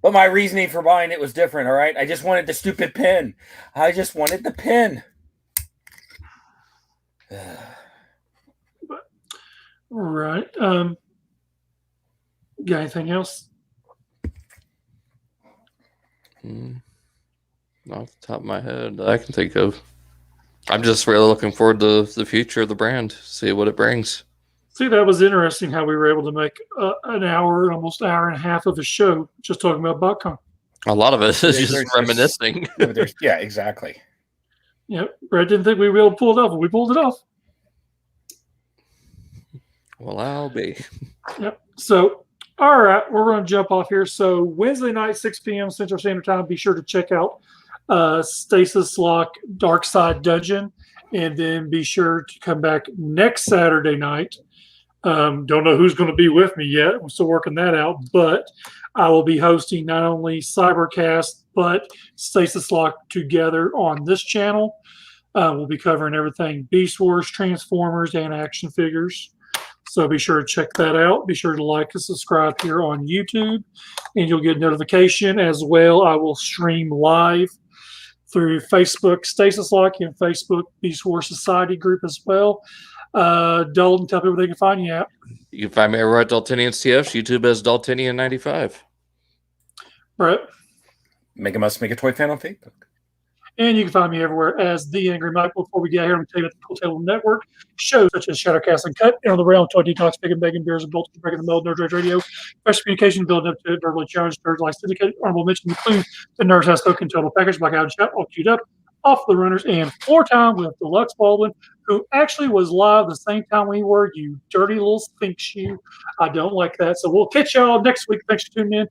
But my reasoning for buying it was different, all right? I just wanted the stupid pin. I just wanted the pin. Right. Got anything else? Off the top of my head, I can think of. I'm just really looking forward to the future of the brand, see what it brings. See, that was interesting how we were able to make an hour, almost hour and a half of a show just talking about Botcon. A lot of it is just reminiscing. Yeah, exactly. Yeah, Brett didn't think we'd be able to pull it off, but we pulled it off. Well, I'll be. Yep. So, all right, we're going to jump off here. So, Wednesday night, 6 p.m. Central Standard Time. Be sure to check out Stasis Lock Dark Side Dungeon, and then be sure to come back next Saturday night. Don't know who's going to be with me yet. I'm still working that out, but I will be hosting not only Cybercast but Stasis Lock together on this channel. We'll be covering everything Beast Wars, Transformers, and action figures. So be sure to check that out. Be sure to like and subscribe here on YouTube, and you'll get notification as well. I will stream live through Facebook Stasis Lock and Facebook Beast Wars Society group as well. Dalton, tell people they can find you at. You can find me over at Daltinian CFs, YouTube as Daltinian95. Brett. Make a toy fan on Facebook. And you can find me everywhere as The Angry Mike. Before we get here, I'm going to tell you about the Cool Table Network. Shows such as Shadowcast and Cut, and on the realm, Toy Detox, Figga Bangin, Beers and Bolts, Breaking the Mold, Nerd Rage Radio, Fresh Communication, Building Up to It, Verbally Challenged, Nerds like Syndicate, Honorable Mention, including the Nerds House Token Total Package, Blackout Shout, all queued up, Off the Runners, and Floor Time with Deluxe Baldwin, who actually was live the same time we were, you dirty little stink shoe. I don't like that. So we'll catch y'all next week. Thanks for tuning in.